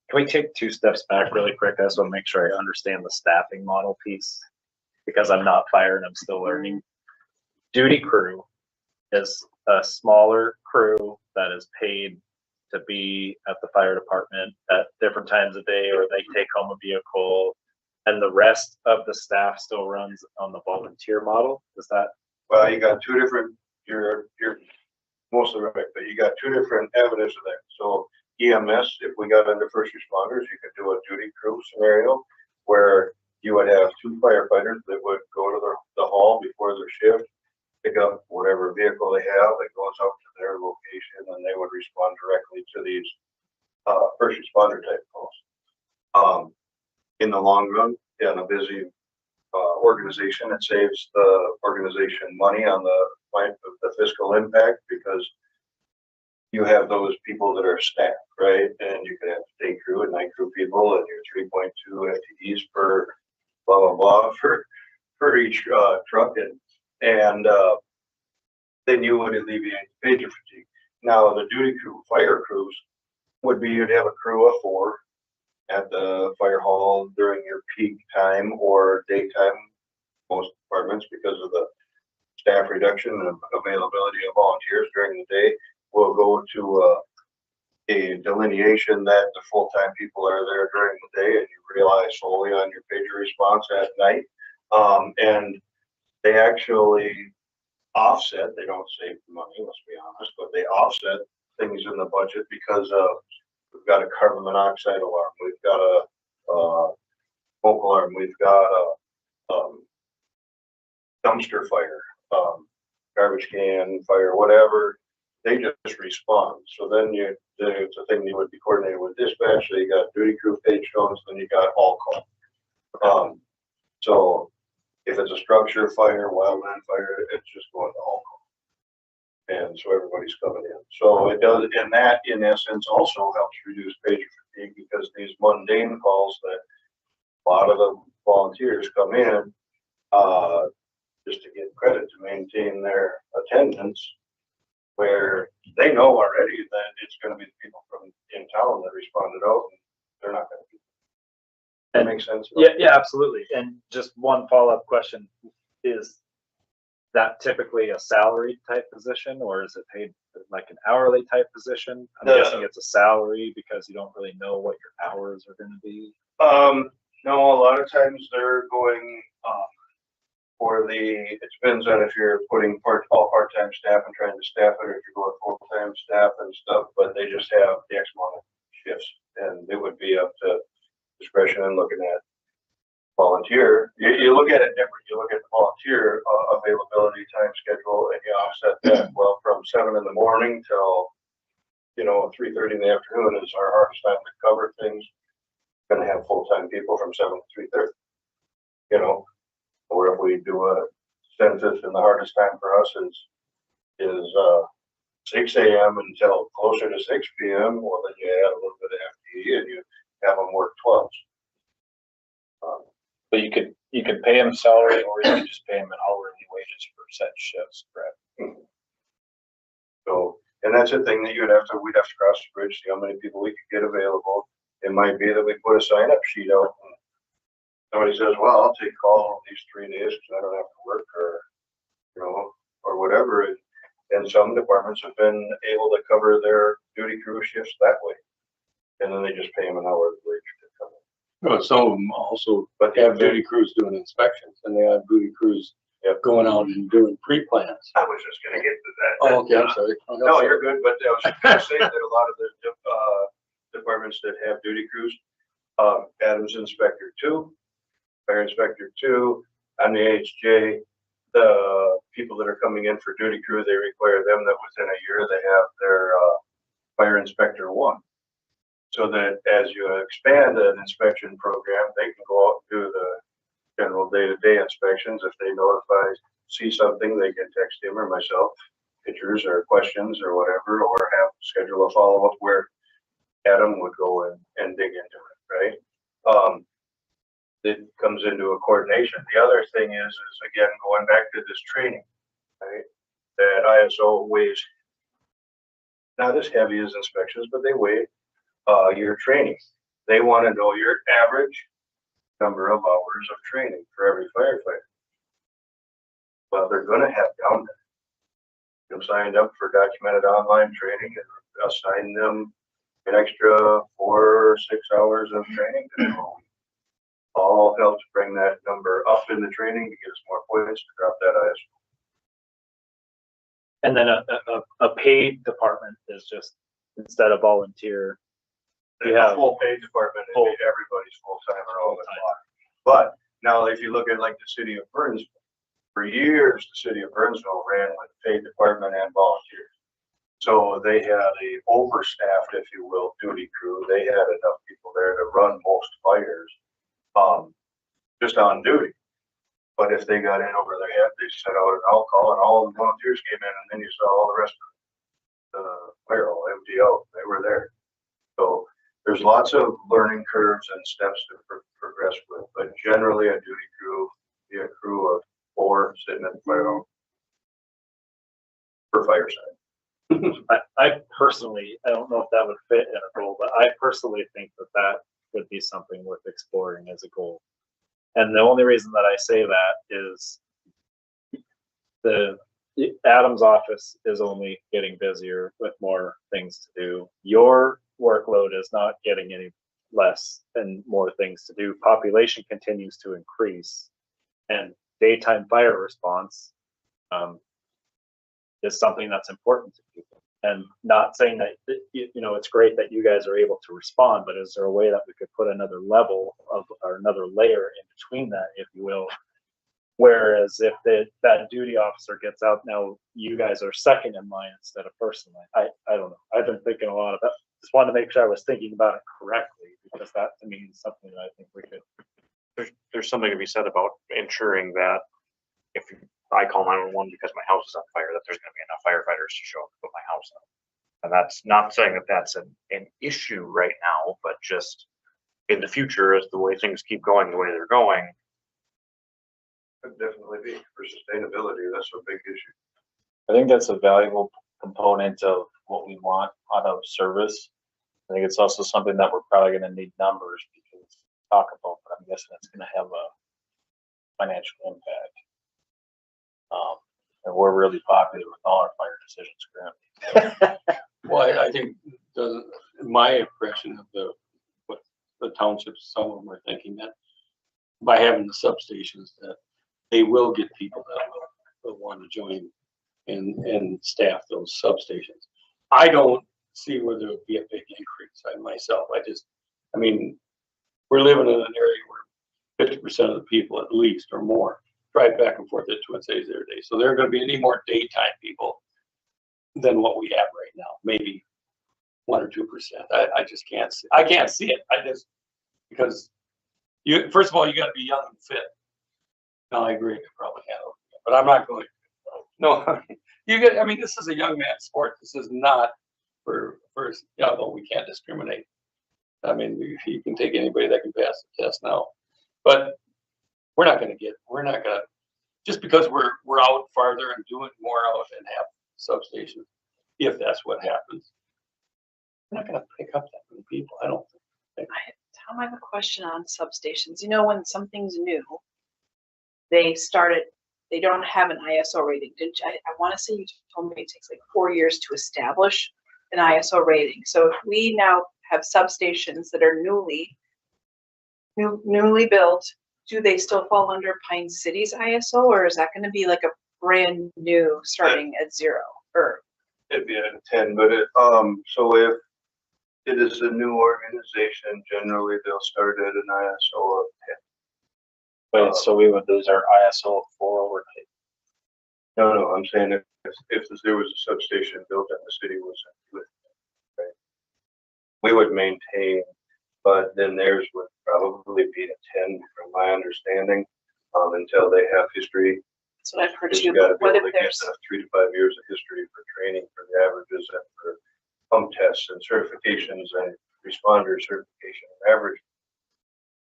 [SPEAKER 7] Can we take 2 steps back really quick? I just want to make sure I understand the staffing model piece because I'm not fire and I'm still learning. Duty crew is a smaller crew that is paid to be at the fire department at different times of day, or they take home a vehicle, and the rest of the staff still runs on the volunteer model. Is that?
[SPEAKER 4] Well, you got two different, you're mostly right, but you got two different avenues of that. So EMS, if we got under first responders, you could do a duty crew scenario where you would have 2 firefighters that would go to the hall before their shift, pick up whatever vehicle they have that goes up to their location, and they would respond directly to these first responder type calls. In the long run, in a busy organization, it saves the organization money on the fiscal impact because you have those people that are staffed, right? And you could have day crew and night crew people and your 3.2 FTEs per blah, blah, blah for each truck. And then you would alleviate pager fatigue. Now, the duty crew, fire crews would be you'd have a crew of 4 at the fire hall during your peak time or daytime, most departments, because of the staff reduction and availability of volunteers during the day, will go to a delineation that the full-time people are there during the day and you rely solely on your pager response at night. And they actually offset, they don't save money, let's be honest, but they offset things in the budget because we've got a carbon monoxide alarm, we've got a smoke alarm, we've got a dumpster fire, garbage can fire, whatever. They just respond. So then it's a thing you would be coordinated with dispatch. So you got duty crew page codes, then you got all call. So if it's a structure fire, wildland fire, it's just going to all call. And so everybody's coming in. So it does, and that in essence also helps reduce pager fatigue because these mundane calls that a lot of the volunteers come in, just to get credit to maintain their attendance, where they know already that it's going to be the people from in town that responded out, and they're not going to be. That makes sense?
[SPEAKER 7] Yeah, absolutely. And just one follow-up question, is that typically a salaried type position or is it paid like an hourly type position? I'm guessing it's a salary because you don't really know what your hours are going to be.
[SPEAKER 4] No, a lot of times they're going, it depends on if you're putting all part-time staff and trying to staff it, or if you're going full-time staff and stuff, but they just have the X amount of shifts, and it would be up to discretion and looking at volunteer. You look at it different. You look at the volunteer availability time schedule, and you offset that. Well, from 7 in the morning till 3:30 in the afternoon is our hardest time to cover things. Going to have full-time people from 7 to 3:30. Or if we do a census, and the hardest time for us is 6 a.m. until closer to 6 p.m. Well, then you add a little bit of FTE and you have them work 12s.
[SPEAKER 6] But you could pay them salary, or you could just pay them an hourly wages for set shifts, correct?
[SPEAKER 4] So, and that's a thing that we'd have to cross the bridge, see how many people we could get available. It might be that we put a sign-up sheet out somebody says, well, I'll take call these 3 days because I don't have to work or, you know, or whatever. And some departments have been able to cover their duty crew shifts that way. And then they just pay them an hourly wage to come in.
[SPEAKER 5] Well, some of them also
[SPEAKER 4] But
[SPEAKER 5] have duty crews doing inspections, and they have duty crews going out and doing pre-plans.
[SPEAKER 4] I was just gonna get to that.
[SPEAKER 5] Oh, okay, I'm sorry.
[SPEAKER 4] No, you're good, but I was just gonna say that a lot of the departments that have duty crews, Adams Inspector 2, Fire Inspector 2, on the HJ, the people that are coming in for duty crew, they require them that within a year they have their Fire Inspector 1. So that as you expand an inspection program, they can go out and do the general day-to-day inspections. If they see something, they can text him or myself, pictures or questions or whatever, or schedule a follow-up where Adam would go and dig into it, right? It comes into a coordination. The other thing is again, going back to this training, right? That ISO weighs not as heavy as inspections, but they weigh your training. They want to know your average number of hours of training for every firefighter. Well, they're going to have downtime. You've signed up for documented online training and assign them an extra 4 or 6 hours of training. All helps bring that number up in the training to get us more points to drop that ISO.
[SPEAKER 7] And then a paid department is just, instead of volunteer, you
[SPEAKER 4] The
[SPEAKER 7] have
[SPEAKER 4] full paid department,
[SPEAKER 7] full-
[SPEAKER 4] everybody's full-time or all the
[SPEAKER 7] Full-time.
[SPEAKER 4] clock. But now if you look at like the city of Burnsville, for years, the city of Burnsville ran with paid department and volunteers. So they had a overstaffed, if you will, duty crew. They had enough people there to run most fires, just on duty. But if they got in over their head, they set out an all-call and all the volunteers came in, and then you saw all the rest of the fire hall empty out. They were there. So there's lots of learning curves and steps to progress with, but generally a duty crew, be a crew of 4 sitting at the fire hall per fire side.
[SPEAKER 7] I personally, I don't know if that would fit in a goal, but I personally think that would be something worth exploring as a goal. And the only reason that I say that is the Adam's office is only getting busier with more things to do. Your workload is not getting any less and more things to do. Population continues to increase, and daytime fire response is something that's important to people. And not saying that, it's great that you guys are able to respond, but is there a way that we could put another level of, or another layer in between that, if you will? Whereas if that duty officer gets out, now you guys are second in line instead of first in line. I don't know. I've been thinking a lot about, just wanted to make sure I was thinking about it correctly, because that to me is something that I think we could.
[SPEAKER 1] There's something to be said about ensuring that if I call 911 because my house is on fire, that there's going to be enough firefighters to show up to put my house out. And that's not saying that that's an issue right now, but just in the future, as the way things keep going the way they're going.
[SPEAKER 4] Could definitely be for sustainability. That's a big issue.
[SPEAKER 6] I think that's a valuable component of what we want out of service. I think it's also something that we're probably going to need numbers because talk about, but I'm guessing it's going to have a financial impact. And we're really popular with all our fire decisions currently.
[SPEAKER 5] Well, I think my impression of what the townships, some of them are thinking that by having the substations, that they will get people that will want to join and staff those substations. I don't see where there would be a big increase. Myself, we're living in an area where 50% of the people at least or more drive back and forth at Twin Cities every day. So there are going to be any more daytime people than what we have right now. Maybe 1 or 2%. I just can't see. I can't see it. Because first of all, you got to be young and fit. No, I agree. You probably have, but I'm not going. No, this is a young man's sport. This is not for although we can't discriminate. You can take anybody that can pass the test now, but we're not going to, just because we're out farther and doing more out and have substations, if that's what happens, we're not going to pick up that many people. I don't think.
[SPEAKER 3] Tom, I have a question on substations. You know, when something's new, they don't have an ISO rating. Didn't you? I want to say you told me it takes like 4 years to establish an ISO rating. So if we now have substations that are newly built, do they still fall under Pine City's ISO, or is that going to be like a brand new starting at 0? Or
[SPEAKER 4] It'd be at a 10, but so if it is a new organization, generally they'll start at an ISO of 10.
[SPEAKER 7] Wait, so we would lose our ISO 4 overnight?
[SPEAKER 4] No, I'm saying if there was a substation built and the city was with, right, we would maintain, but then theirs would probably be a 10 from my understanding, until they have history.
[SPEAKER 3] that's what I've heard
[SPEAKER 4] Because
[SPEAKER 3] too.
[SPEAKER 4] you gotta
[SPEAKER 3] But
[SPEAKER 4] be
[SPEAKER 3] what
[SPEAKER 4] able
[SPEAKER 3] if
[SPEAKER 4] to get
[SPEAKER 3] there's,
[SPEAKER 4] 3 to 5 years of history for training for the averages and for pump tests and certifications and responder certification average.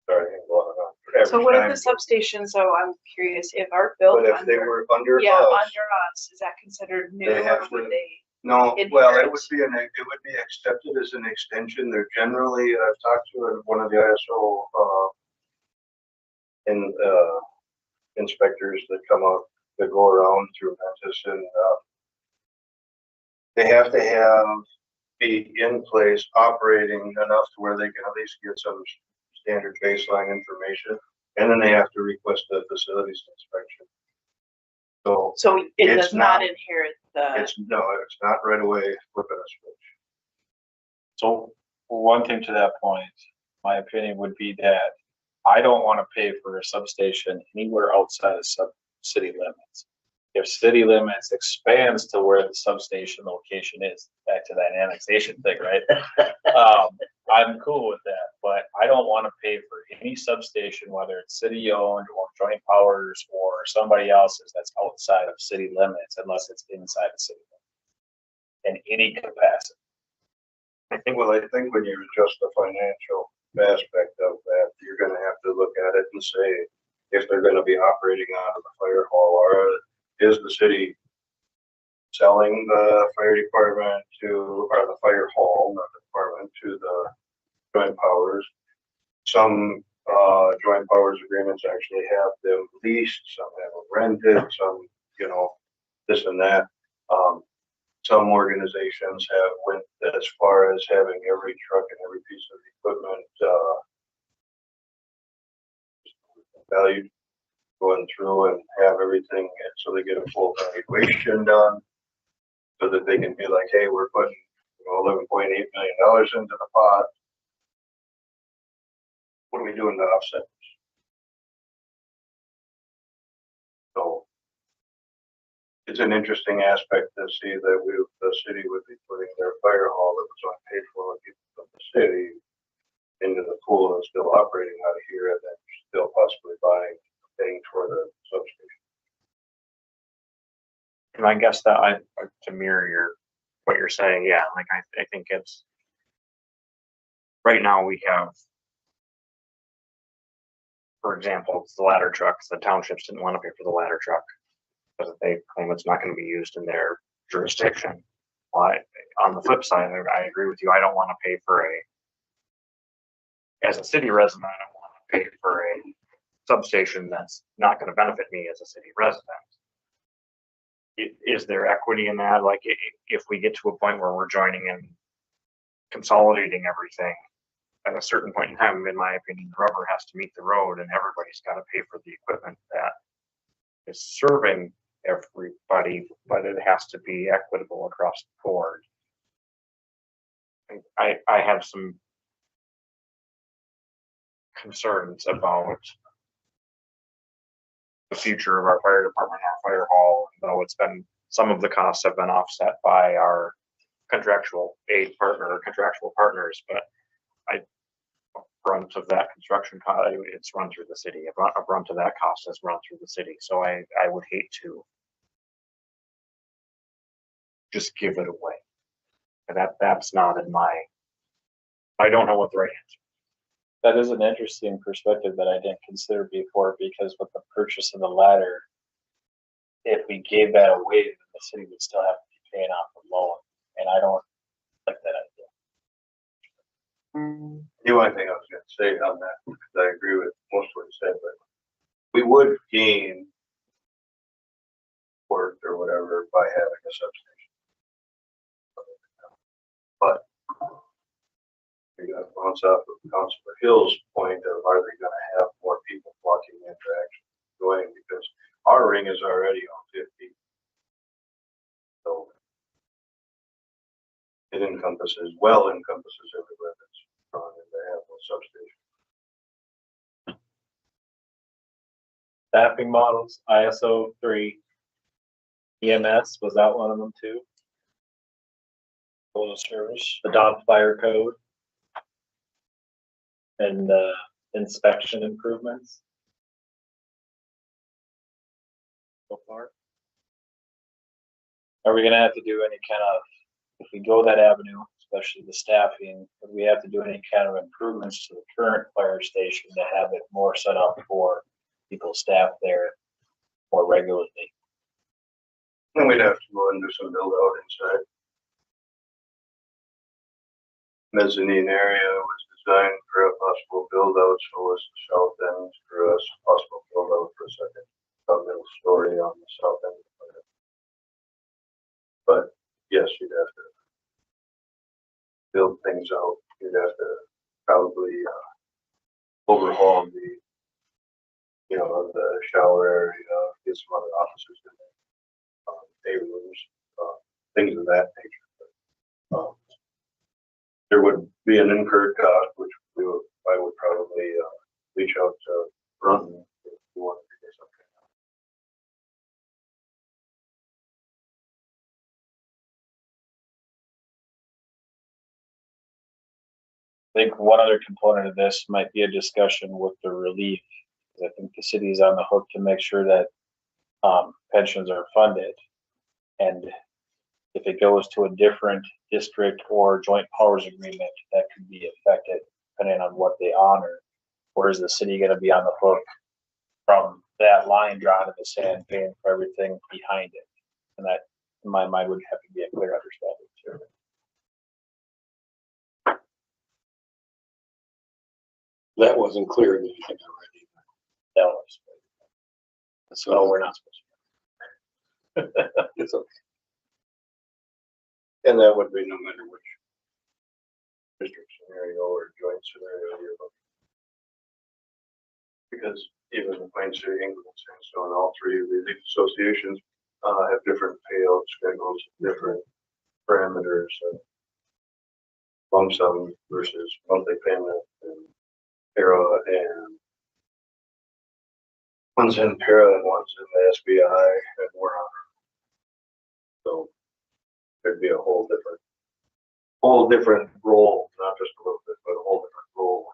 [SPEAKER 4] Sorry, I'm going on. For
[SPEAKER 3] so
[SPEAKER 4] average
[SPEAKER 3] what if
[SPEAKER 4] time.
[SPEAKER 3] the substations, so I'm curious, if are built
[SPEAKER 4] But if they
[SPEAKER 3] under,
[SPEAKER 4] were under
[SPEAKER 3] yeah,
[SPEAKER 4] us,
[SPEAKER 3] under us, is that considered new,
[SPEAKER 4] They have
[SPEAKER 3] or would
[SPEAKER 4] to-
[SPEAKER 3] they?
[SPEAKER 4] no, well, it
[SPEAKER 3] inherit.
[SPEAKER 4] would be accepted as an extension. They're generally, I've talked to one of the ISO, inspectors that come out, that go around through Memphis, and, they have to be in place, operating enough to where they can at least get some standard baseline information, and then they have to request a facilities inspection. So
[SPEAKER 3] So it
[SPEAKER 4] It's
[SPEAKER 3] does not
[SPEAKER 4] not-
[SPEAKER 3] inherit the,
[SPEAKER 4] it's not right away flipping a switch.
[SPEAKER 6] So one thing to that point, my opinion would be that I don't want to pay for a substation anywhere outside of city limits. If city limits expands to where the substation location is, back to that annexation thing, right? I'm cool with that, but I don't want to pay for any substation, whether it's city owned or joint powers or somebody else's that's outside of city limits, unless it's inside the city limits in any capacity.
[SPEAKER 4] I think when you adjust the financial aspect of that, you're gonna have to look at it and say, if they're gonna be operating out of the fire hall, or is the city selling the fire department or the fire hall, not the department, to the joint powers? Some, joint powers agreements actually have them leased, some have them rented, some, this and that. Some organizations have went as far as having every truck and every piece of equipment, valued, going through and have everything, and so they get a full valuation done, so that they can be like, hey, we're putting, $11.8 million into the pot. What are we doing to offset this? So it's an interesting aspect to see that the city would be putting their fire hall that was unpaid for with people from the city into the pool and still operating out of here, and then still possibly paying for the substation.
[SPEAKER 1] And I guess that to mirror what you're saying, yeah, like I think it's, right now we have, for example, it's the ladder trucks. The townships didn't want to pay for the ladder truck because they claim it's not going to be used in their jurisdiction. Well, on the flip side, I agree with you. I don't want to pay for as a city resident, I don't want to pay for a substation that's not going to benefit me as a city resident. Is there equity in that? Like, if we get to a point where we're joining and consolidating everything, at a certain point in time, in my opinion, the rubber has to meet the road, and everybody's got to pay for the equipment that is serving everybody, but it has to be equitable across the board. I have some concerns about the future of our fire department, our fire hall, though it's been, some of the costs have been offset by our contractual aid partner or contractual partners, but brunt of that construction cost, it's run through the city. A brunt of that cost is run through the city. So I would hate to just give it away. That's not in my, I don't know what the right answer.
[SPEAKER 6] That is an interesting perspective that I didn't consider before, because with the purchase of the ladder, if we gave that away, then the city would still have to be paying off the loan, and I don't like that idea.
[SPEAKER 4] The only thing I was gonna say on that, because I agree with most of what you said, but we would gain work or whatever by having a substation. But you got to bounce off of Councilor Hill's point of are they gonna have more people walking interaction going, because our ring is already on 50. So it encompasses everywhere that's drawn in to have a substation.
[SPEAKER 7] Staffing models, ISO 3. EMS, was that one of them too? Photo service. Adopt fire code. And inspection improvements. So far. Are we gonna have to do any kind of, if we go that avenue, especially the staffing, would we have to do any kind of improvements to the current fire station to have it more set up for people staff there more regularly?
[SPEAKER 4] And we'd have to go and do some build out inside. Mezzanine area was designed for a possible build out, so was the south end for us, possible build out for a second, middle story on the south end. But yes, you'd have to build things out. You'd have to probably overhaul the shower area, get some other offices in there. Day rooms, things of that nature. But, there would be an incurred cost, which I would probably reach out to Brunton if you wanted to get something.
[SPEAKER 7] I think one other component of this might be a discussion with the relief. I think the city is on the hook to make sure that pensions are funded. And if it goes to a different district or joint powers agreement, that could be affected depending on what they honor. Or is the city going to be on the hook from that line drawn in the sand, paying for everything behind it? And that, in my mind, would have to be a clear understanding too.
[SPEAKER 5] That wasn't clear in anything already.
[SPEAKER 7] That was. So we're not supposed to.
[SPEAKER 5] It's okay.
[SPEAKER 4] And that would be no matter which district scenario or joint scenario you're looking at. Because even the Plain City, England, Sandstone, all three of these associations have different payout schedules, different parameters, lump sum versus monthly payment, and para, and one's in para and one's in the SBI, and we're on. So there'd be a whole different role, not just a little bit, but a whole different role.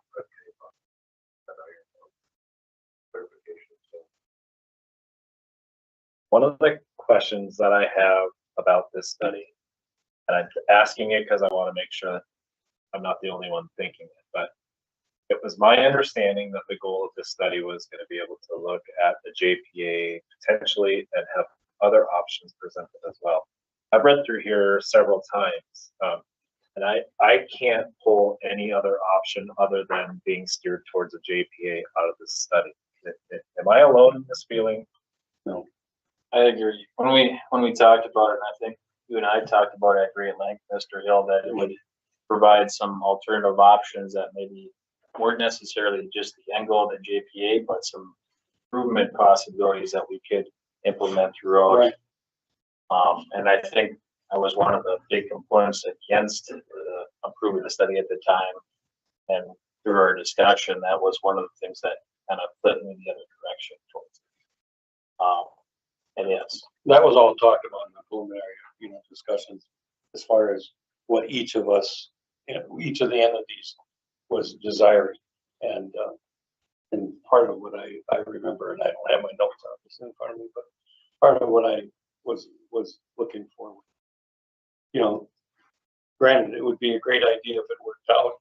[SPEAKER 7] One of the questions that I have about this study, and I'm asking it because I want to make sure that I'm not the only one thinking it, but it was my understanding that the goal of this study was going to be able to look at the JPA potentially and have other options presented as well. I've read through here several times, and I can't pull any other option other than being steered towards a JPA out of this study. Am I alone in this feeling?
[SPEAKER 5] No.
[SPEAKER 8] I agree. When we talked about it, and I think you and I talked about it at great length, Mr. Hill, that it would provide some alternative options that maybe weren't necessarily just the end goal of the JPA, but some improvement possibilities that we could implement throughout.
[SPEAKER 5] Right.
[SPEAKER 8] And I think I was one of the big components against improving the study at the time. And through our discussion, that was one of the things that kind of flipped me the other direction towards it. And yes,
[SPEAKER 5] That was all talked about in the preliminary, discussions as far as what each of us, each of the entities was desiring. And part of what I remember, and I don't have my notes obviously in front of me, but part of what I was looking for, granted, it would be a great idea if it worked out,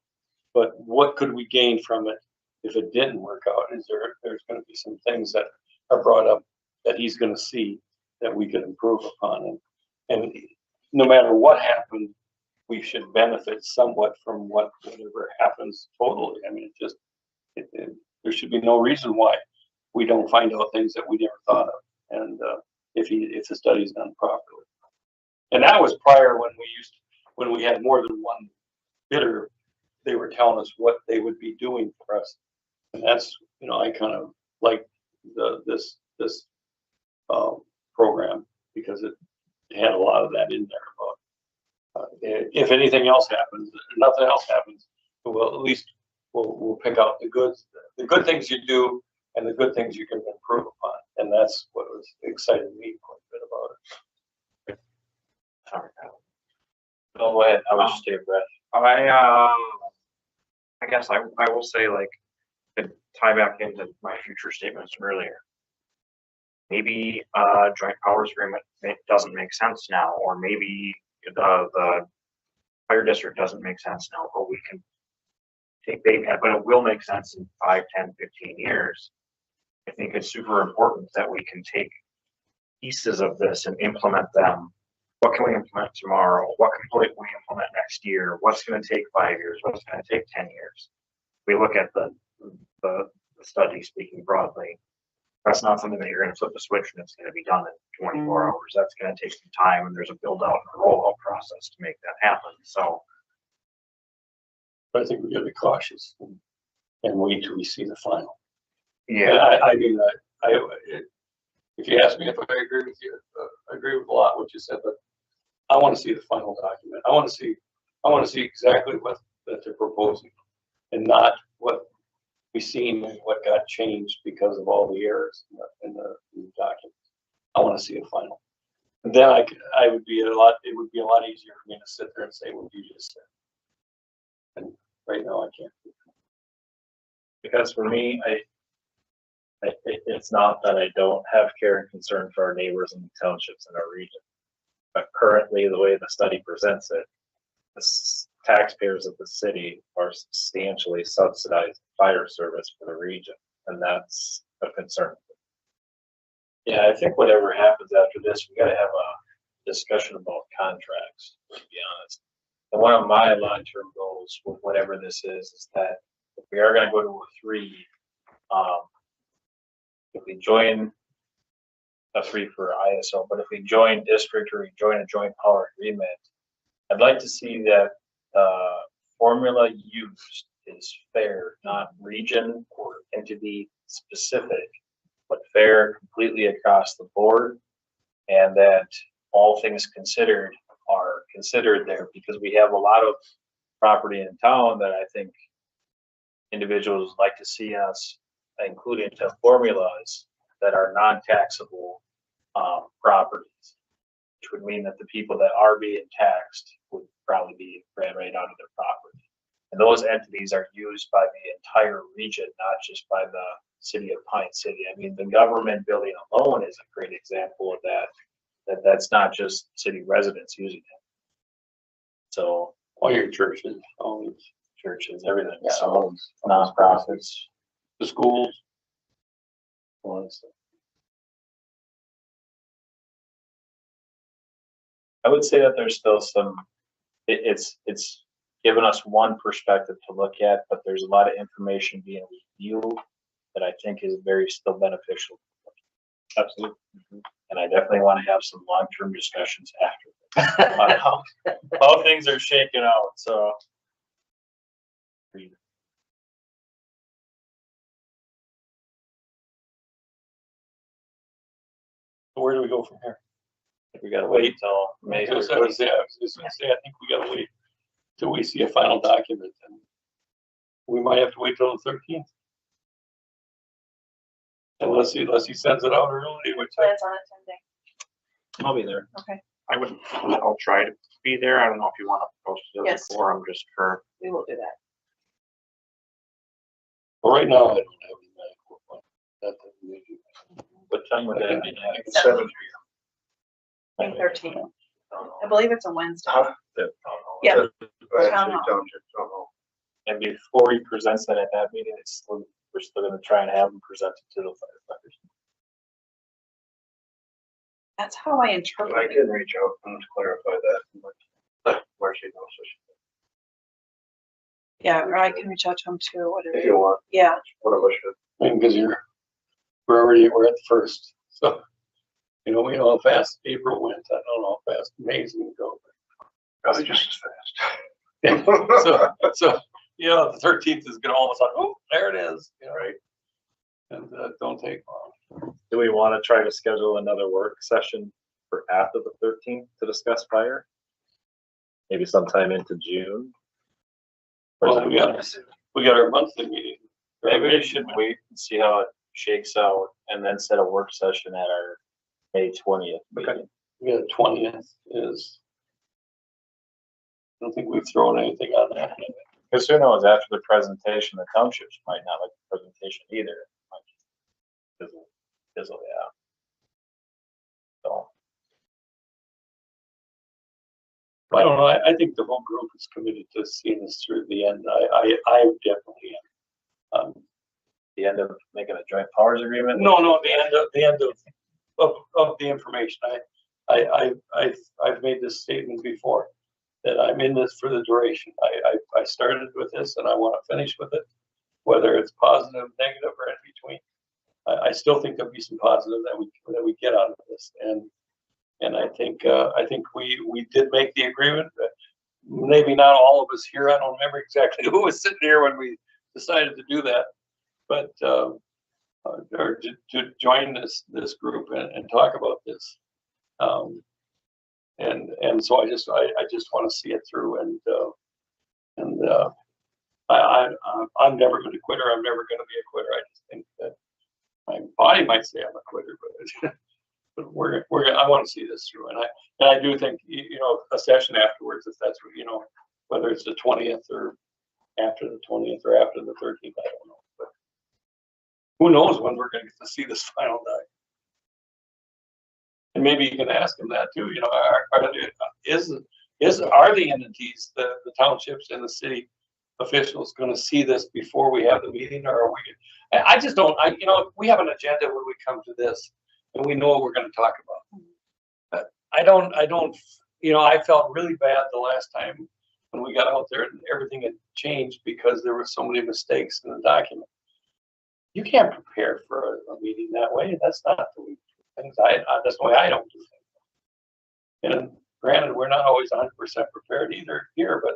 [SPEAKER 5] but what could we gain from it if it didn't work out? There's going to be some things that are brought up that he's going to see that we could improve upon. And no matter what happened, we should benefit somewhat from whatever happens totally. I mean, there should be no reason why we don't find out things that we never thought of. And, if the study's done properly. And that was prior when we had more than one bidder, they were telling us what they would be doing for us. And that's, I kind of like this program because it had a lot of that in there about, if anything else happens, nothing else happens, well, at least we'll pick out the good things you do and the good things you can improve upon. And that's what was exciting me quite a bit about it.
[SPEAKER 1] Sorry.
[SPEAKER 8] No, go ahead. I was just taking a breath.
[SPEAKER 1] I guess I will say, like, to tie back into my future statements from earlier. Maybe joint powers agreement doesn't make sense now, or maybe the fire district doesn't make sense now, but we can take but it will make sense in 5, 10, 15 years. I think it's super important that we can take pieces of this and implement them. What can we implement tomorrow? What can we implement next year? What's going to take 5 years? What's going to take 10 years? We look at the study, speaking broadly. That's not something that you're going to flip a switch and it's going to be done in 24 hours. That's going to take some time, and there's a build out and a rollout process to make that happen. So,
[SPEAKER 5] but I think we got to be cautious and wait till we see the final.
[SPEAKER 1] yeah,
[SPEAKER 5] I mean, if you ask me if I agree with you, I agree with a lot what you said, but I want to see the final document. I want to see exactly what that they're proposing, and not what we've seen and what got changed because of all the errors in the documents. I want to see a final. And then it would be a lot easier for me to sit there and say what you just said. And right now I can't.
[SPEAKER 7] Because for me, it's not that I don't have care and concern for our neighbors and the townships in our region. But currently, the way the study presents it, the taxpayers of the city are substantially subsidized fire service for the region, and that's a concern.
[SPEAKER 8] Yeah, I think whatever happens after this, we gotta have a discussion about contracts, to be honest. And one of my long-term goals with whatever this is that if we are gonna go to a 3, if we join a 3 for ISO, but if we join district or we join a joint power agreement, I'd like to see that formula used is fair, not region or entity specific, but fair completely across the board, and that all things considered are considered there, because we have a lot of property in town that I think individuals like to see us include into formulas that are non-taxable properties, which would mean that the people that are being taxed would probably be ran right out of their property. And those entities are used by the entire region, not just by the city of Pine City. I mean, the government building alone is a great example of that. That's not just city residents using it. So
[SPEAKER 5] All your churches, all these
[SPEAKER 8] churches, everything.
[SPEAKER 5] Yeah.
[SPEAKER 8] So nonprofits.
[SPEAKER 5] the schools.
[SPEAKER 8] I would say that there's still some, it's given us one perspective to look at, but there's a lot of information being reviewed that I think is very still beneficial. Absolutely. And I definitely want to have some long-term discussions after on how things are shaking out. So.
[SPEAKER 5] Where do we go from here?
[SPEAKER 8] We gotta wait till May.
[SPEAKER 5] I was gonna say, I think we gotta wait till we see a final document, and we might have to wait till the 13th. Unless he sends it out early, which
[SPEAKER 3] Plans on attending.
[SPEAKER 8] I'll be there.
[SPEAKER 3] Okay,
[SPEAKER 1] I'll try to be there. I don't know if you want to post it as
[SPEAKER 3] Yes.
[SPEAKER 1] a forum just for.
[SPEAKER 3] we will do that.
[SPEAKER 5] but right now I don't have any medical appointment.
[SPEAKER 8] What time would that be?
[SPEAKER 3] 7. May 13th. I believe it's a Wednesday. Yeah.
[SPEAKER 4] Actually,
[SPEAKER 3] Town hall.
[SPEAKER 4] township, don't know.
[SPEAKER 8] And before he presents that at that meeting, we're still gonna try and have him present it to the firefighters.
[SPEAKER 3] That's how I
[SPEAKER 4] But I
[SPEAKER 3] interpret it.
[SPEAKER 4] can reach out and clarify that. where she knows. So
[SPEAKER 3] Yeah, or I can reach out to him too,
[SPEAKER 4] if
[SPEAKER 3] whatever.
[SPEAKER 4] you want,
[SPEAKER 3] Yeah,
[SPEAKER 4] one of us should.
[SPEAKER 5] I mean, because we're at the first, so, you know, we know how fast April went, I don't know how fast May's gonna go.
[SPEAKER 4] Probably just as fast.
[SPEAKER 5] So, you know, the 13th is gonna all of a sudden, oh, there it is, you know, right? And, don't take long.
[SPEAKER 7] Do we want to try to schedule another work session for after the 13th to discuss fire? Maybe sometime into June? Or is
[SPEAKER 5] Well,
[SPEAKER 7] it-
[SPEAKER 5] we got our monthly meeting.
[SPEAKER 8] Maybe we should wait and see how it shakes out and then set a work session at our May 20th meeting.
[SPEAKER 5] We got 20th is, I don't think we've thrown anything on that.
[SPEAKER 8] Because who knows, after the presentation, the townships might not like the presentation either. Might fizzle, yeah. So,
[SPEAKER 5] I don't know, I think the whole group is committed to seeing this through the end. I definitely am.
[SPEAKER 8] the end of making a joint powers agreement.
[SPEAKER 5] No, the end of the information. I've made this statement before, that I'm in this for the duration. I started with this and I want to finish with it, whether it's positive, negative, or in between. I still think there'll be some positive that we get out of this, and I think we did make the agreement. Maybe not all of us here. I don't remember exactly who was sitting here when we decided to do that, but or to join this group and talk about this. And so I just want to see it through, and I'm never going to quit, or I'm never going to be a quitter. I just think that my body might say I'm a quitter, but but I want to see this through, and I do think, you know, a session afterwards, if that's what, you know, whether it's the 20th or after the 20th or after the 13th, I don't know, but who knows when we're going to get to see this final die. And maybe you can ask them that too, you know, are the entities, the townships and the city officials going to see this before we have the meeting, or are we? I just don't, you know, we have an agenda when we come to this and we know what we're going to talk about. I don't, you know, I felt really bad the last time when we got out there and everything had changed because there were so many mistakes in the document. You can't prepare for a meeting that way. That's not the way things. That's the way I don't do things. And granted, we're not always 100% prepared either here, but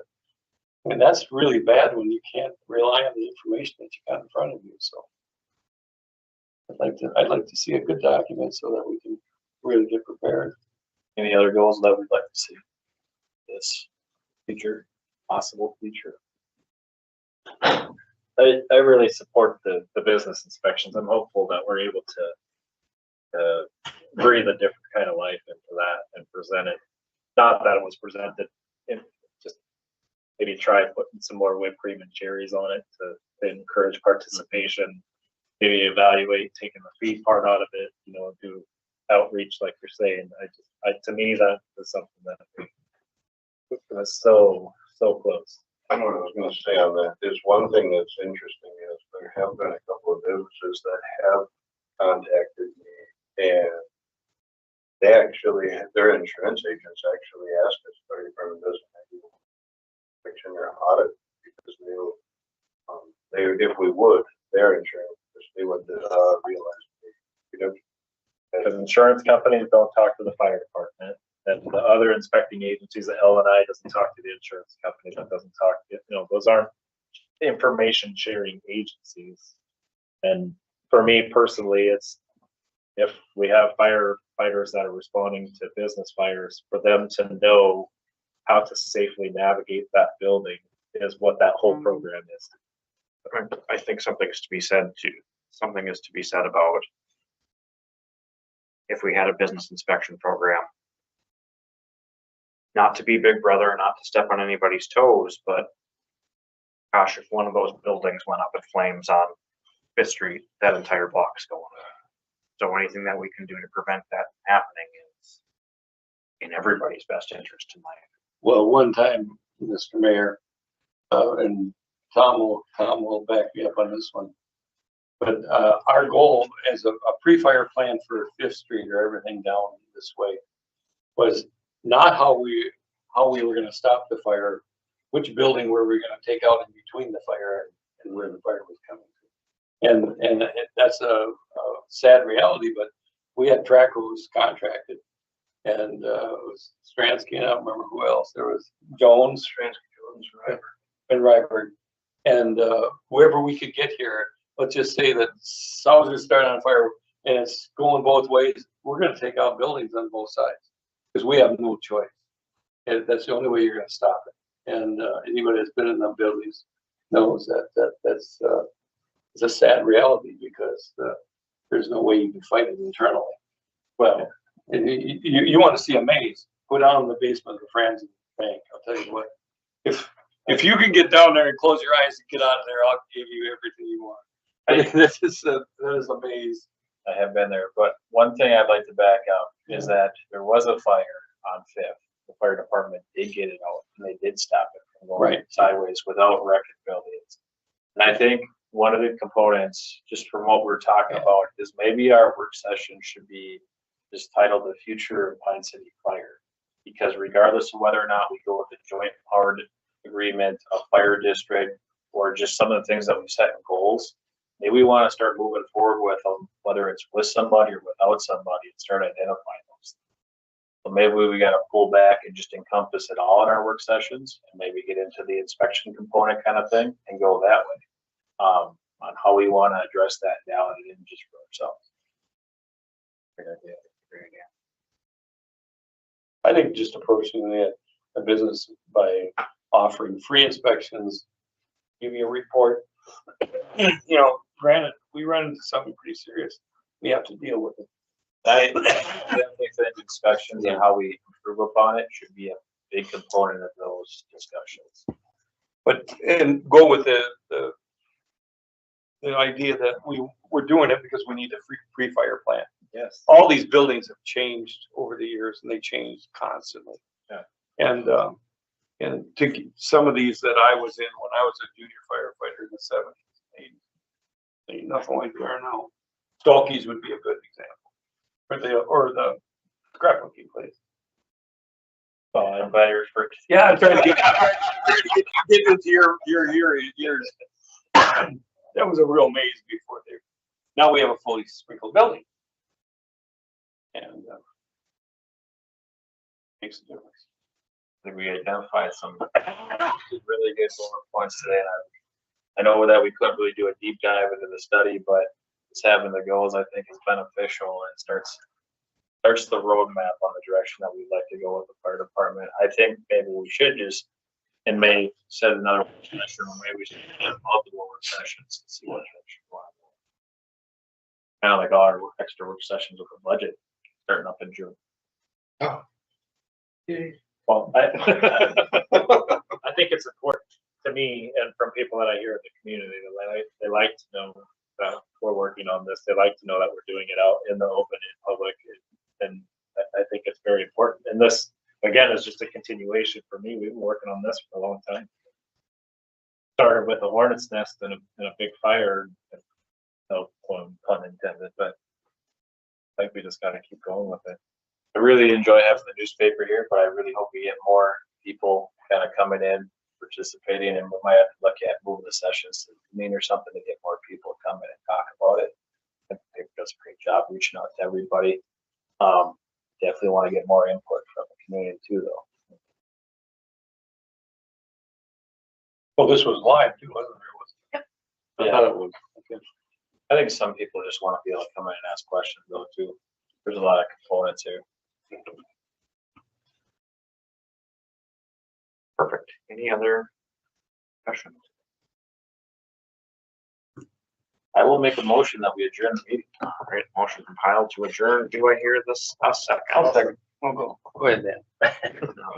[SPEAKER 5] I mean, that's really bad when you can't rely on the information that you got in front of you. So I'd like to see a good document so that we can really get prepared.
[SPEAKER 7] Any other goals that we'd like to see this future, possible future? I really support the business inspections. I'm hopeful that we're able to breathe a different kind of life into that and present it. Not that it was presented, just maybe try putting some more whipped cream and cherries on it to encourage participation. Maybe evaluate taking the fee part out of it, you know, do outreach like you're saying. To me, that is something that was so close.
[SPEAKER 4] I know what I was gonna say on that. There's one thing that's interesting is there have been a couple of businesses that have contacted me, and they actually, their insurance agents actually asked us, are you from a business inspection or audit? Because if we would, their insurance, they would realize.
[SPEAKER 7] Because insurance companies don't talk to the fire department, and the other inspecting agencies, the L&I doesn't talk to the insurance company, that doesn't talk, you know, those aren't information sharing agencies. And for me personally, it's if we have firefighters that are responding to business fires, for them to know how to safely navigate that building is what that whole program is.
[SPEAKER 1] I think something is to be said about if we had a business inspection program, not to be big brother, not to step on anybody's toes, but gosh, if one of those buildings went up in flames on Fifth Street, that entire block's going up. So anything that we can do to prevent that happening is in everybody's best interest in life.
[SPEAKER 5] Well, one time, Mr. Mayor, and Tom will back me up on this one. But our goal as a pre-fire plan for Fifth Street or everything down this way was not how we how we were gonna stop the fire, which building were we gonna take out in between the fire and where the fire was coming from. And that's a sad reality, but we had track crews contracted. And, it was Stransky, and I don't remember who else. There was Jones, and Ryberg. And, whoever we could get here, let's just say that Southers started on fire and it's going both ways. We're gonna take out buildings on both sides because we have no choice. And that's the only way you're gonna stop it. And, anybody that's been in them buildings knows that's it's a sad reality because, there's no way you can fight it internally. Well, you want to see a maze, go down in the basement of the Franzen Bank. I'll tell you what, if you can get down there and close your eyes and get out of there, I'll give you everything you want. I think that is a maze.
[SPEAKER 6] I have been there, but one thing I'd like to back up is that there was a fire on Fifth. The fire department did get it out and they did stop it from going sideways without wrecking buildings. And I think one of the components, just from what we're talking about, is maybe our work session should be just titled "The Future of Pine City Fire," because regardless of whether or not we go with the joint powered agreement, a fire district, or just some of the things that we set in goals, maybe we want to start moving forward with them, whether it's with somebody or without somebody, and start identifying those. So maybe we got to pull back and just encompass it all in our work sessions, and maybe get into the inspection component kind of thing and go that way. On how we want to address that now and then just for ourselves. Great idea. Great idea.
[SPEAKER 5] I think just approaching a business by offering free inspections, give you a report. You know, granted, we run into something pretty serious. We have to deal with it.
[SPEAKER 6] I think that inspections and how we improve upon it should be a big component of those discussions.
[SPEAKER 5] But, and go with the idea that we're doing it because we need a free fire plan.
[SPEAKER 6] Yes.
[SPEAKER 5] All these buildings have changed over the years and they change constantly.
[SPEAKER 6] Yeah.
[SPEAKER 5] And to some of these that I was in when I was a junior firefighter in the 70s, ain't nothing like they are now. Stalkies would be a good example, or the scrapbooking place.
[SPEAKER 6] Well, I'm glad you're referring to.
[SPEAKER 5] Yeah, I'm trying to get into your that was a real maze before there. Now we have a fully sprinkled building. And makes a difference.
[SPEAKER 6] I think we identified some really good bullet points today. And I know that we couldn't really do a deep dive into the study, but just having the goals, I think, is beneficial and starts the roadmap on the direction that we'd like to go with the fire department. I think maybe we should just, in May, set another work session, or maybe we should have multiple work sessions and see what direction we want. Kind of like all our extra work sessions with the budget starting up in June.
[SPEAKER 4] Oh.
[SPEAKER 6] Well,
[SPEAKER 7] I think it's important to me and from people that I hear in the community that they like to know that we're working on this. They like to know that we're doing it out in the open, in public, and I think it's very important. And this, again, is just a continuation for me. We've been working on this for a long time. Started with a hornet's nest and a big fire. No pun intended, but I think we just got to keep going with it.
[SPEAKER 6] I really enjoy having the newspaper here, but I really hope we get more people kind of coming in, participating, and we might have to look at moving the sessions to the meeting or something to get more people to come in and talk about it. I think the paper does a great job reaching out to everybody. Definitely want to get more input from the community too, though.
[SPEAKER 5] Well, this was live too, wasn't it?
[SPEAKER 3] Yep.
[SPEAKER 5] I thought it was. Okay.
[SPEAKER 6] I think some people just want to be able to come in and ask questions though too. There's a lot of components here.
[SPEAKER 1] Perfect. Any other questions?
[SPEAKER 6] I will make a motion that we adjourn the meeting.
[SPEAKER 1] All right, motion compiled to adjourn. Do I hear this? A second.
[SPEAKER 5] I'll second. I'll go. Go ahead, Dan.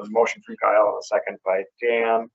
[SPEAKER 1] Motion from Kyle, a second by Dan.